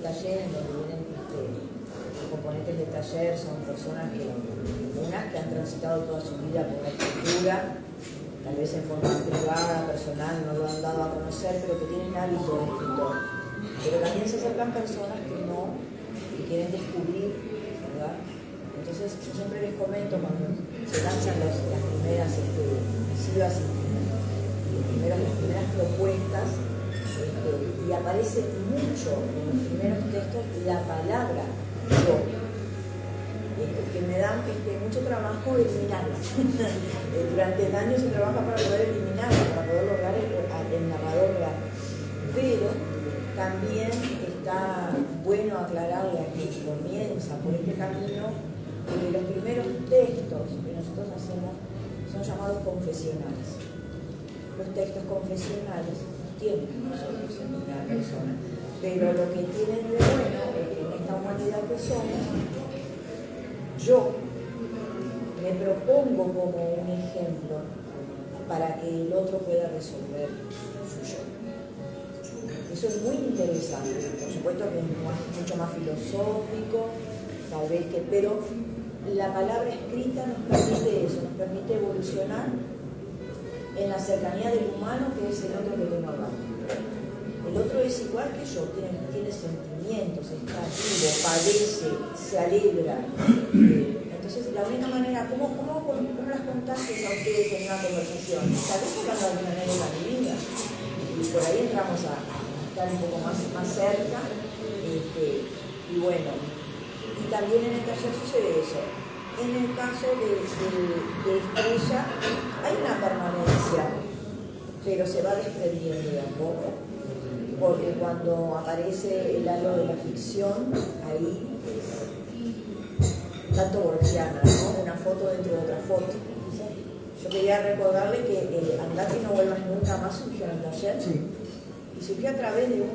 S2: talleres donde vienen los componentes de taller, son personas que han transitado toda su vida por la escritura, tal vez en forma privada, personal, no lo han dado a conocer, pero que tienen hábito de escritor. Pero también se acercan personas que quieren descubrir, ¿verdad? Entonces yo siempre les comento cuando se lanzan las primeras misivas y las primeras propuestas, y aparece mucho en los primeros textos la palabra yo, que me dan mucho trabajo eliminarla. Durante el año se trabaja para poder eliminarla, para poder lograr el narrador real. Pero también está bueno aclararle a quien comienza por este camino que los primeros textos que nosotros hacemos son llamados confesionales. Los textos confesionales tienen nosotros en primera persona, pero lo que tienen de bueno es que en esta humanidad que somos, yo me propongo como un ejemplo para que el otro pueda resolver su yo. Eso es muy interesante, por supuesto que es mucho más filosófico, tal vez pero la palabra escrita nos permite eso, nos permite evolucionar en la cercanía del humano que es el otro que tengo acá. El otro es igual que yo, tiene sentimientos, está vivo, padece, se alegra. Entonces, la única manera, ¿cómo las contagias a ustedes en una conversación? Tal vez hablando de una anécdota de mi vida. Y por ahí entramos a estar un poco más cerca. Y bueno, y también en el taller sucede eso. En el caso de Estrella hay una permanencia, pero se va desprendiendo de a poco, porque cuando aparece el halo de la ficción, ahí tanto borgiana, ¿no? Una foto dentro de otra foto. Yo quería recordarle que Andate y no vuelvas nunca más surgió en el taller. Sí. Y surgió a través de yo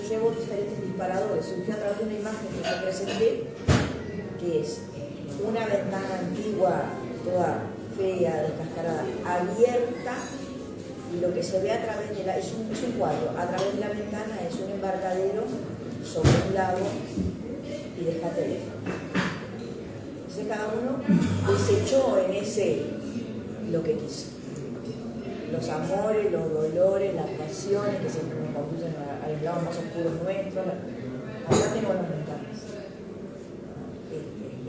S2: llevo diferentes disparadores, surgió a través de una imagen que yo presenté, que es una ventana antigua, toda fea, descascarada, abierta, y lo que se ve a través de es un cuadro, a través de la ventana es un embarcadero sobre un lago y déjate ver. Entonces cada uno desechó en ese lo que quiso. Los amores, los dolores, las pasiones que siempre nos conducen a los lados más oscuros nuestros. Acá tengo las ventanas.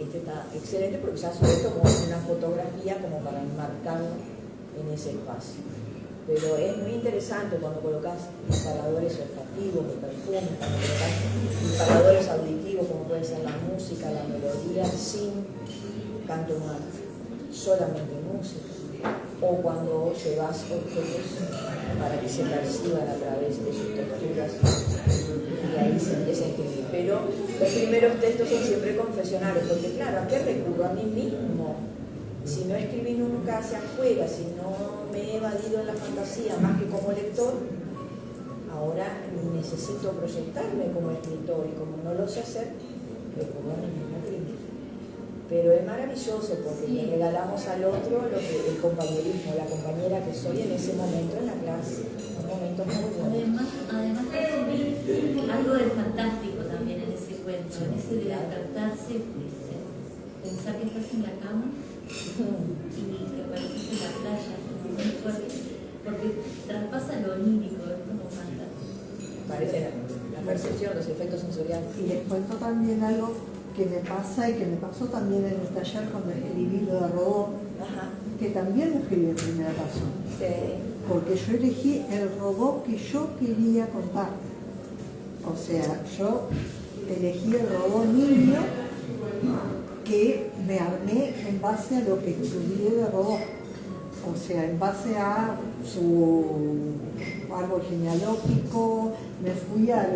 S2: Este está excelente porque ya sobre tomó una fotografía como para enmarcarlo en ese espacio. Pero es muy interesante cuando colocas disparadores olfativos, de perfume, cuando colocas disparadores auditivos, como puede ser la música, la melodía, sin canto humano, solamente música. O cuando llevas objetos para que se perciban a través de sus texturas y ahí se empieza a escribir. Pero los primeros textos son siempre confesionales, porque claro, ¿a qué recurro? A mí mismo. Si no escribí nunca hacia afuera, si no me he evadido en la fantasía más que como lector, ahora necesito proyectarme como escritor y como no lo sé hacer, recurro a mi mismo crimen. Pero es maravilloso porque le regalamos al otro lo que, el compañerismo, la compañera que soy en ese momento en la clase, un momento muy bueno.
S5: Además percibí algo del fantástico también en ese cuento, en ese de despertarse, pensar que estás en la cama y que apareces en la playa, es muy fuerte, porque traspasa lo onírico, es como fantástico.
S2: Parece la percepción, los efectos sensoriales.
S1: Y les cuento también algo que me pasa y que me pasó también en el taller cuando escribí lo de Rodó, que también lo escribí en primera persona.
S2: Sí.
S1: Porque yo elegí el Rodó que yo quería contar. O sea, yo elegí el Rodó niño que me armé en base a lo que estudié de Rodó. O sea, en base a su árbol genealógico, me fui a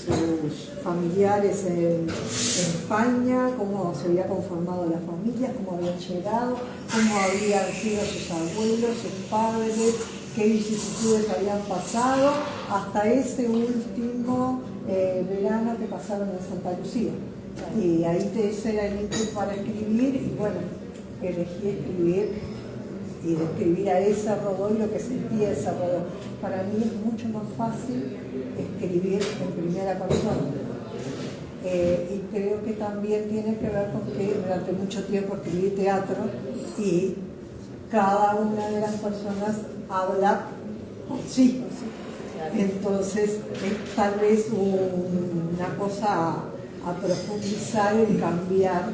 S1: sus familiares en España, cómo se había conformado la familia, cómo habían llegado, cómo habían sido sus abuelos, sus padres, qué vicisitudes habían pasado, hasta ese último verano que pasaron en Santa Lucía. Y ahí ese era el input para escribir, y bueno, elegí escribir y describir a ese Rodó y lo que sentía ese Rodó. Para mí es mucho más fácil escribir en primera persona. Y creo que también tiene que ver con que durante mucho tiempo escribí teatro y cada una de las personas habla por sí. Entonces es tal vez una cosa a profundizar, en cambiar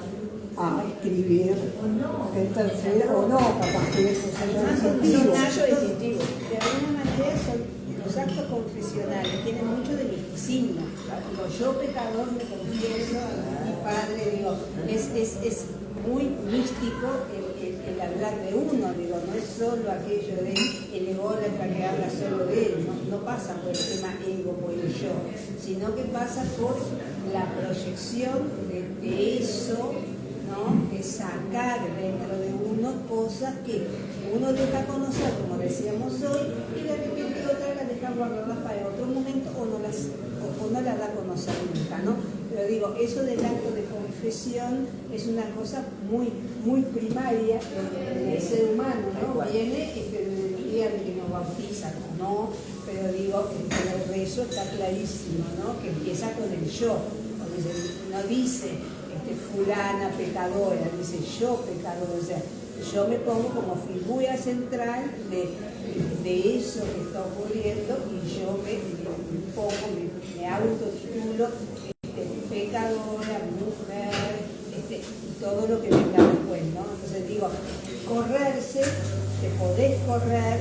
S1: a escribir en tercera o no, capaz que eso sea distintivo.
S4: De alguna manera los actos confesionales tienen mucho de misticismo. Digo, yo pecador me confieso a mi padre, digo, es muy místico el hablar de uno, digo, no es solo aquello de el ególatra que habla solo de él, no pasa por el tema ego, por el yo, sino que pasa por la proyección de eso, ¿no? De sacar dentro de uno cosas que uno deja conocer, como decíamos hoy, y de repente otra las deja guardadas para otro momento o no las da a conocer nunca, ¿no? Pero digo, eso del acto de confesión es una cosa muy, muy primaria del ser humano, ¿no? Viene desde el día de que nos bautizan, ¿no? Pero digo, el rezo está clarísimo, ¿no? Que empieza con el yo, no dice fulana pecadora, dice yo pecadora, o sea, yo me pongo como figura central de eso que está ocurriendo y yo me autotitulo pecadora, mujer, todo lo que venga después, ¿no? Entonces digo, correrse, te podés correr,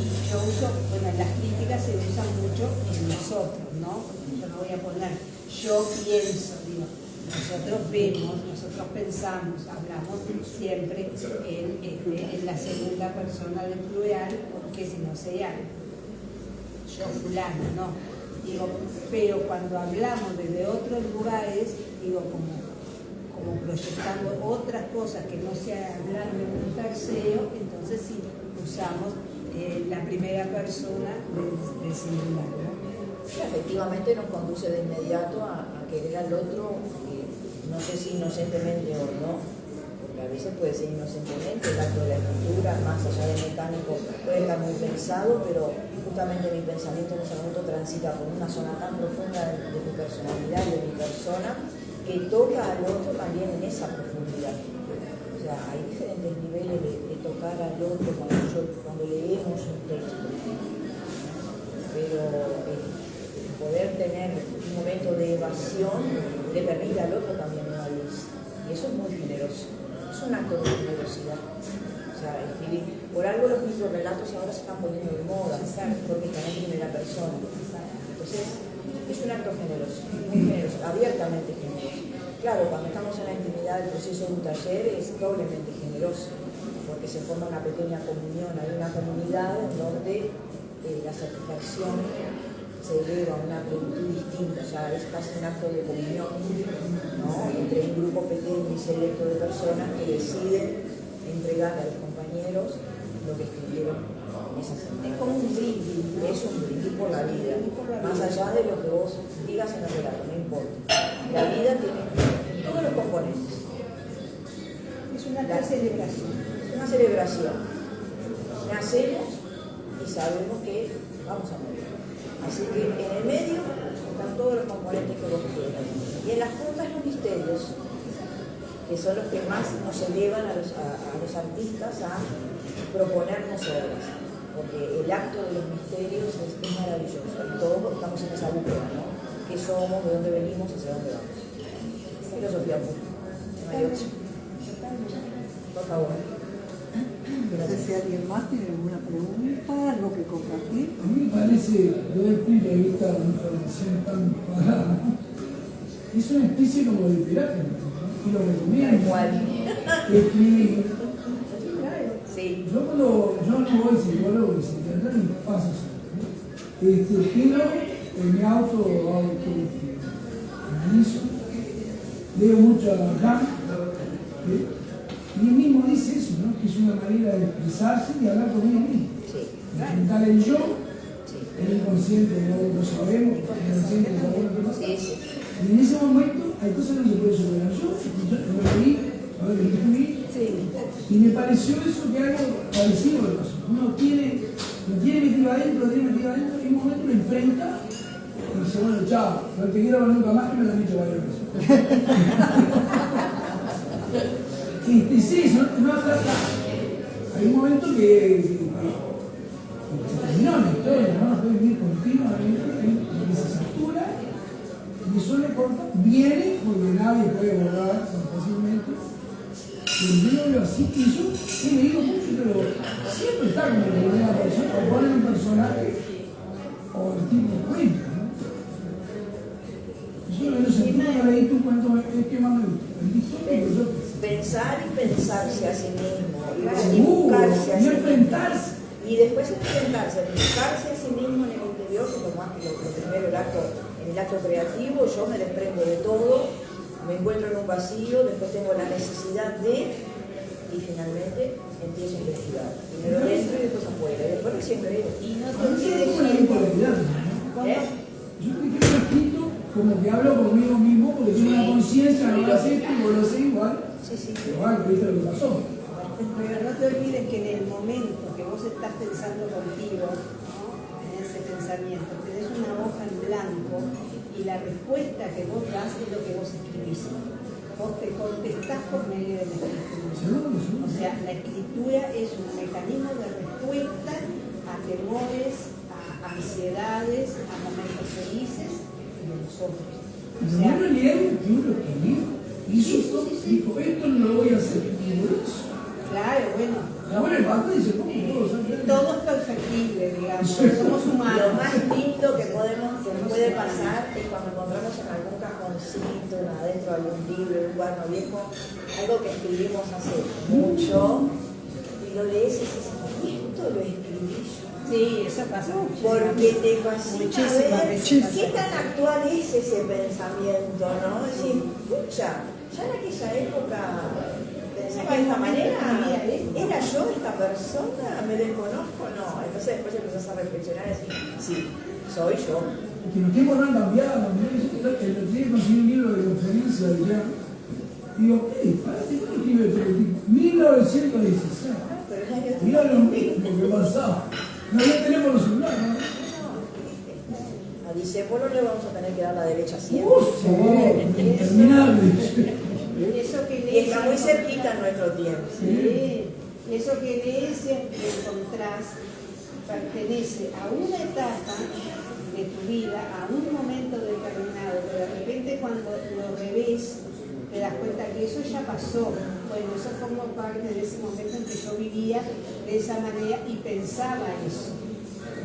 S4: y yo uso, bueno, las críticas se usan mucho en nosotros, ¿no? Yo no voy a poner, yo pienso, digo, nosotros vemos, nosotros pensamos, hablamos siempre en la segunda persona del plural, porque si no sería yo fulano, ¿no? Digo, pero cuando hablamos desde otros lugares, digo, como proyectando otras cosas que no sea hablar de un tercero, entonces sí usamos la primera persona del singular, ¿no?
S2: Efectivamente nos conduce de inmediato a querer al otro, no sé si inocentemente o no, porque a veces puede ser inocentemente el acto de la escritura, más allá del mecánico, puede estar muy pensado, pero justamente mi pensamiento en ese momento transita por una zona tan profunda de mi personalidad y de mi persona, que toca al otro también en esa profundidad. O sea, hay diferentes niveles de tocar al otro cuando leemos un texto, pero poder tener un momento de evasión le permite al otro también evadirse, y eso es muy generoso. es un acto de generosidad. O sea, escribir. Por algo los microrelatos ahora se están poniendo de moda, porque están en primera persona. Entonces, es un acto generoso, muy generoso, abiertamente generoso. Claro, cuando estamos en la intimidad del proceso de un taller es doblemente generoso, porque se forma una pequeña comunión, hay una comunidad en donde la satisfacción se eleva a una plenitud distinta, o sea, es casi un acto de comunión, ¿no? Entre un grupo pequeño y selecto de personas que deciden entregar a los compañeros lo que escribieron en esa semana.
S4: Es como un brindis, ¿no?
S2: Es un brindis por la vida, más allá de lo que vos digas en el relato, no importa. La vida tiene todos los componentes.
S4: Es una gran celebración.
S2: Es una celebración. Nacemos y sabemos que vamos a morir. Así que en el medio están todos los componentes que vos quieras. Y en las puntas los misterios, que son los que más nos elevan a los artistas a proponernos obras. Porque el acto de los misterios es maravilloso. Y todos estamos en esa búsqueda, ¿no? ¿Qué somos? ¿De dónde venimos? ¿Hacia dónde vamos? Filosofía pura. No hay otra. Por favor.
S1: No sé si alguien más tiene alguna pregunta, algo que compartir.
S6: A mí me parece, desde el punto de vista de la información tan parada, es una especie como de terapia, ¿no? Y lo recomiendo.
S2: Igual.
S6: Escribir.
S2: Sí.
S6: Yo no voy psicólogo ni psiquiatra ni paso eso, ¿no? Pero me analizo, leo mucho a Lacan, y él mismo dice eso, ¿no? Que es una manera de expresarse y hablar conmigo mismo.
S2: Sí.
S6: Enfrentar el yo, el inconsciente no lo sabemos, el inconsciente es alguna cosa.
S2: Sí, sí.
S6: Y en ese momento hay cosas que no se pueden superar. Yo lo leí, a ver, lo escribí, y me pareció eso que algo parecido le pasó. Uno lo tiene metido adentro, y en un momento lo enfrenta y dice, bueno, chao, no te quiero ver nunca más, que me lo han dicho varias veces. Es eso, no trata. Hay un momento que se terminó la historia, ¿no? Puede vivir continuamente, que se satura, y eso le corta, viene, porque nadie puede borrar tan fácilmente. Pero yo lo veo así, y yo he leído mucho, pero siempre está como la primera persona, o ponen un personaje, o el tipo cuenta, ¿no? Yo en ese sentido me leí tu cuento, es que más me gusta.
S2: Pensar y pensarse a sí mismo, y
S6: Seguro,
S2: buscarse a
S6: y
S2: sí mismo.
S6: enfrentarse.
S2: Y después enfrentarse, buscarse a sí mismo en el interior, que lo primero, en el acto creativo, yo me desprendo de todo, me encuentro en un vacío, después tengo la necesidad de, y finalmente empiezo a investigar. Primero dentro y después afuera, y después recién creo.
S3: Y no
S6: A
S3: te
S6: mí
S3: olvides
S6: es una bipolaridad, ¿no? Yo me quedo escrito como que hablo conmigo mismo porque tengo una conciencia, no lo acepto y lo sé igual.
S2: Sí, sí.
S6: Igual, viste lo que pasó.
S4: Pero no te olvides que en el momento que vos estás pensando contigo, ¿no? En ese pensamiento, tenés una hoja en blanco y la respuesta que vos das es lo que vos escribís. Vos te contestás por medio de la escritura.
S6: Seguro que sí.
S4: O sea, la escritura es un mecanismo de respuesta a temores, a ansiedades, a momentos felices de nosotros. O
S6: Pero
S4: sea,
S6: bueno, leer que uno escribió, hizo esto, dijo, esto no lo voy a hacer. Y por eso.
S4: claro, bueno.
S6: La buena parte dice, ¿cómo puedo hacer?
S4: Todo es perfectible, digamos,
S6: Sí.
S4: somos
S2: Lo
S4: humanos.
S2: más lindo que nos puede pasar es cuando encontramos en algún cajoncito, adentro de algún libro, en un cuaderno viejo, algo que escribimos hace mucho, y lo lees y dices, ¿y esto lo escribí yo?
S4: Sí, eso pasa mucho.
S2: Porque te fascina
S4: Muchísimas
S2: ver
S4: veces
S2: qué
S4: pasa.
S2: tan actual es ese pensamiento, ¿no? Es decir, escucha, ya en aquella época pensaba de esta manera, ¿era yo esta persona? ¿Me desconozco? No. Entonces después empezás a reflexionar y decir, sí, soy yo.
S6: Que los tiempos no han cambiado. El otro día conseguí un libro de conferencia de ya. Digo, ¿para qué no escribe este tipo? 1916.
S2: Pero es que
S6: Mirá lo mismo que pasaba. No había teléfono celular, ¿no?
S2: a Disépolo le vamos a tener que dar la derecha siempre.
S6: Uf, interminable.
S4: Eso que
S2: Y
S4: lees,
S2: está muy cerquita en nuestro tiempo.
S4: sí, eso que lees y encontrás pertenece a una etapa de tu vida, a un momento determinado, pero de repente cuando lo revés te das cuenta que eso ya pasó. Bueno, eso formó parte de ese momento en que yo vivía de esa manera y pensaba eso.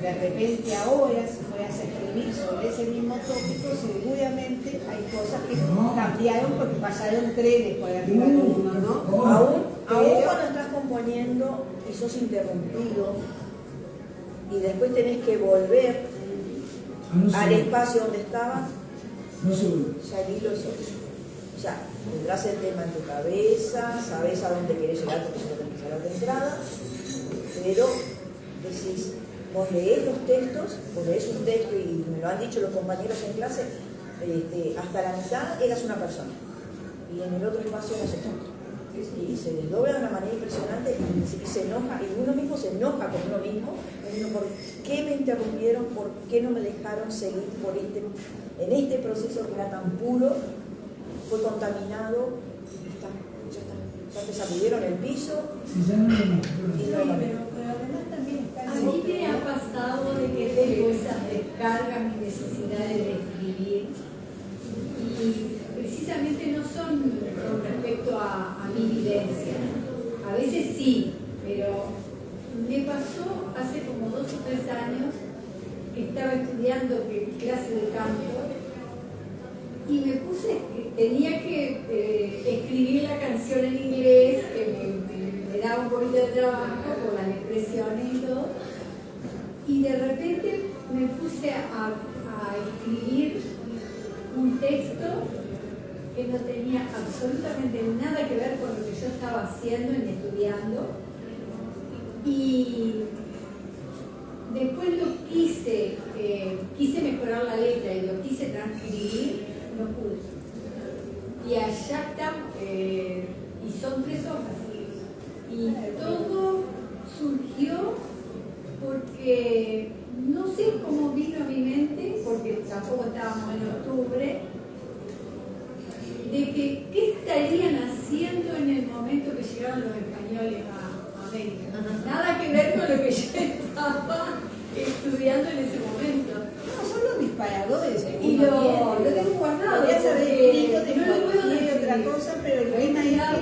S4: De repente ahora, si fueras a escribir sobre ese mismo tópico, seguramente hay cosas que cambiaron porque pasaron trenes por arriba de uno, ¿no?
S2: Aún cuando estás componiendo y sos interrumpido y después tenés que volver al espacio donde estabas, ya el hilo es otro. O sea, tendrás el tema en tu cabeza, sabes a dónde querés llegar porque ya lo tenés que saber de entrada, pero decís, vos leés los textos, vos leés un texto y me lo han dicho los compañeros en clase, hasta la mitad eras una persona y en el otro espacio eras otro. Y se desdobla de una manera impresionante y se enoja, y uno mismo se enoja con uno mismo, diciendo, ¿por qué me interrumpieron? ¿Por qué no me dejaron seguir en este proceso que era tan puro? Fue contaminado, ya te sacudieron el piso y no lo
S5: pero además también a mí me ha pasado de que tengo esas descargas, mis necesidades de escribir, y precisamente no son con respecto a mi vivencia. A veces sí, pero me pasó hace como 2 o 3 años que estaba estudiando clase de canto y me puse, tenía que escribir la canción en inglés, que me daba un poquito de trabajo por las expresiones y todo, y de repente me puse a escribir un texto que no tenía absolutamente nada que ver con lo que yo estaba haciendo y estudiando, y después lo quise mejorar la letra y lo quise transcribir, no pude. Y allá está, y son 3 hojas. Y todo surgió porque no sé cómo vino a mi mente, porque tampoco estábamos en octubre, de que qué estarían haciendo en el momento que llegaron los españoles a América. Nada que ver con lo que yo estaba estudiando en ese momento.
S4: No, son los disparadores.
S5: Y lo tengo guardado.
S4: Podrías haber escrito de
S5: no lo puedo
S4: cualquier otra
S5: describir.
S4: cosa, pero el tema es que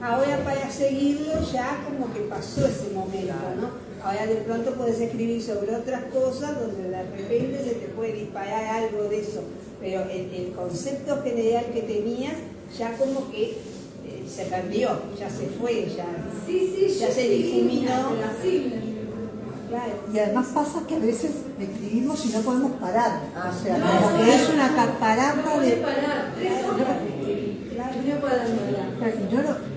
S4: ahora para seguirlo ya como que pasó ese momento, ¿no? Ahora de pronto puedes escribir sobre otras cosas donde de repente se te puede disparar algo de eso, pero el concepto general que tenías ya como que se perdió, ya se fue, ya se difuminó.
S1: Claro. Y además pasa que a veces escribimos y no podemos parar. O sea,
S5: No,
S1: como que es una
S5: no
S1: catarata
S5: puede
S1: de...
S5: parar, 3 hojas escribí. No puedo parar.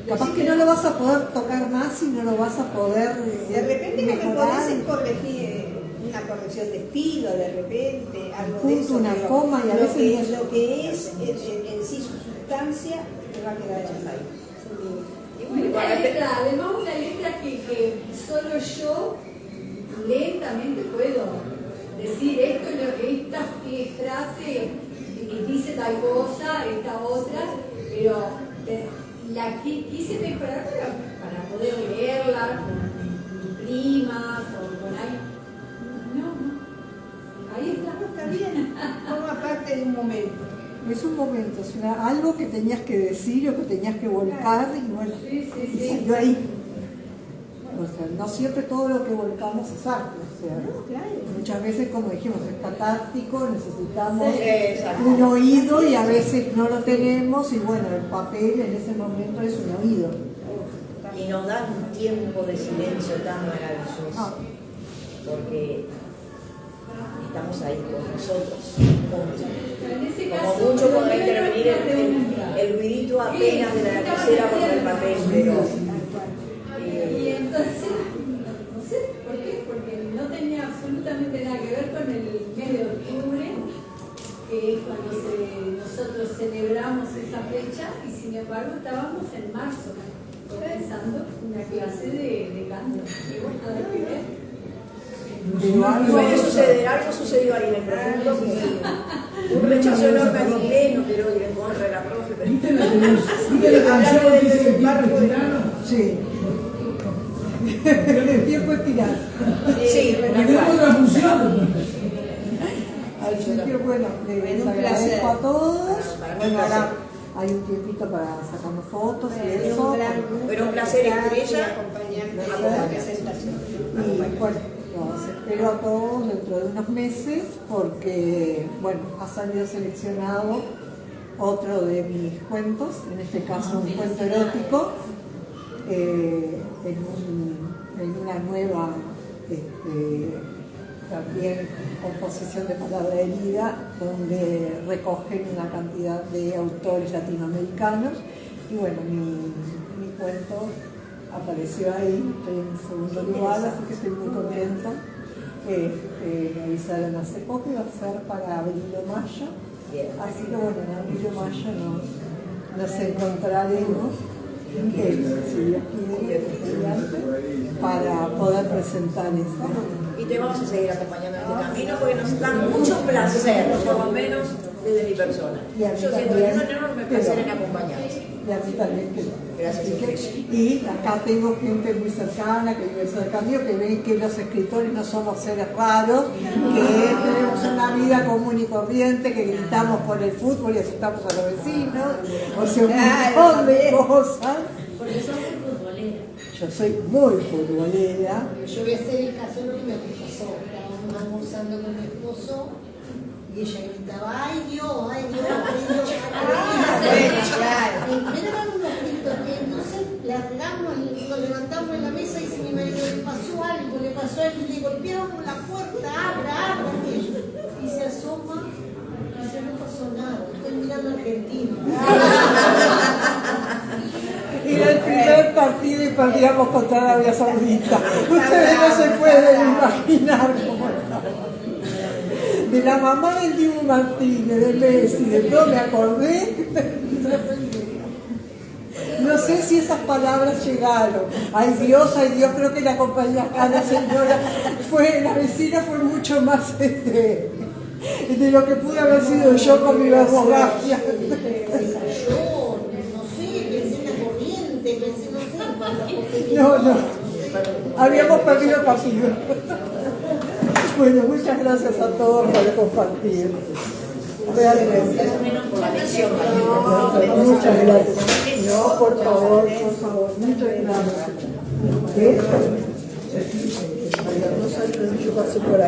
S1: Capaz que no lo vas a poder tocar más y no lo vas a poder
S4: De repente lo que
S1: mejorar.
S4: podés es corregir una corrección de estilo, de repente, algo de
S1: Punto,
S4: eso.
S1: una
S4: pero
S1: coma y a veces
S4: lo que es en sí su sustancia te va a quedar ahí.
S5: Una letra, además una letra que solo yo lentamente puedo decir esto, esta frase dice tal cosa, esta otra, pero la quise mejorar para poder leerla con mis primas o con alguien. No, ahí está bien.
S4: Forma parte de un momento.
S1: Es un momento, es algo que tenías que decir o que tenías que volcar y bueno, y salió ahí. O sea, no siempre todo lo que volcamos es arte, o sea, muchas veces, como dijimos, es catártico, necesitamos un oído y a veces no lo tenemos y bueno, el papel en ese momento es un oído.
S2: Y nos da un tiempo de silencio tan maravilloso, porque estamos ahí con nosotros,
S5: En ese
S2: como
S5: caso,
S2: mucho podrá
S5: yo
S2: intervenir
S5: tengo una pregunta.
S2: el ruidito apenas de la lapicera contra el papel, pero...
S5: Y entonces, no sé por qué, porque no tenía absolutamente nada que ver con el mes de octubre, que es cuando nosotros celebramos esa fecha, y sin embargo estábamos en marzo, comenzando una clase de canto. Y bueno, nada que ver.
S2: Algo sucedió ahí en el profundo, un rechazo enorme al inglés, no quiero ir en contra de la profe, pero...
S6: ¿Viste la canción que dice el tiempo es tirano?
S1: Sí. El tiempo es tirano.
S2: Sí,
S6: Tenemos otra función.
S1: Así que bueno, les agradezco a todos. Bueno, hay un tiempito para sacarnos fotos y
S4: Es
S1: eso.
S4: un gran gusto.
S2: Pero un placer, Estrella,
S4: acompañarte en la presentación.
S1: Y bueno, los espero a todos dentro de unos meses porque, bueno, ha salido seleccionado otro de mis cuentos, en este caso un cuento erótico, en una nueva también composición de palabra herida, donde recogen una cantidad de autores latinoamericanos. Y bueno, mi cuento apareció ahí, estoy en segundo lugar, así que estoy muy contenta. Me avisaron hace poco, iba a ser para abril o mayo. Así que bueno, en abril o mayo nos encontraremos, si Dios quiere, para poder presentar eso.
S2: y te vamos a seguir acompañando en este camino porque nos da mucho placer, por lo menos desde mi persona.
S1: Y a mí
S2: Yo siento
S1: también,
S2: un enorme placer en acompañarte.
S1: Y a mí también que
S2: Gracias,
S1: así que-
S2: Estrella.
S1: y acá tengo gente muy cercana que vive cerca mío, que ven que los escritores no somos seres raros, que tenemos una vida común y corriente, que gritamos por el fútbol y asustamos a los vecinos, o sea, un montón de cosas.
S5: Porque sos muy futbolera.
S1: Yo soy muy futbolera.
S7: Yo voy a hacer el caso de lo que me pasó. Estábamos almorzando con mi esposo y ella gritaba, ¡ay Dios, ay Dios, ay Dios! Me daban unos gritos que entonces largamos, nos levantamos en la mesa y dice mi marido, le pasó algo, le pasó algo, y le golpeábamos la puerta, abra. Y se asoma y dice, no pasó nada, estoy mirando a Argentina.
S1: Era el primer partido y perdíamos contra Arabia Saudita. Ustedes no se pueden imaginar cómo estaba. De la mamá del Dibu Martínez, de Messi, de todo me acordé. No sé si esas palabras llegaron. Ay Dios, creo que la compañía acá, la señora, la vecina fue mucho más de lo que pude haber sido yo con mi verborragia.
S7: Yo, no sé, pensé en la corriente, pensé, no sé, en cuántas cosas.
S1: No, habíamos perdido el partido. Bueno, muchas gracias a todos por compartir. Realmente.
S2: Por la lección.
S1: Muchas gracias. No, por favor, muchas gracias. ¿Qué? No sé, yo pasé por ahí.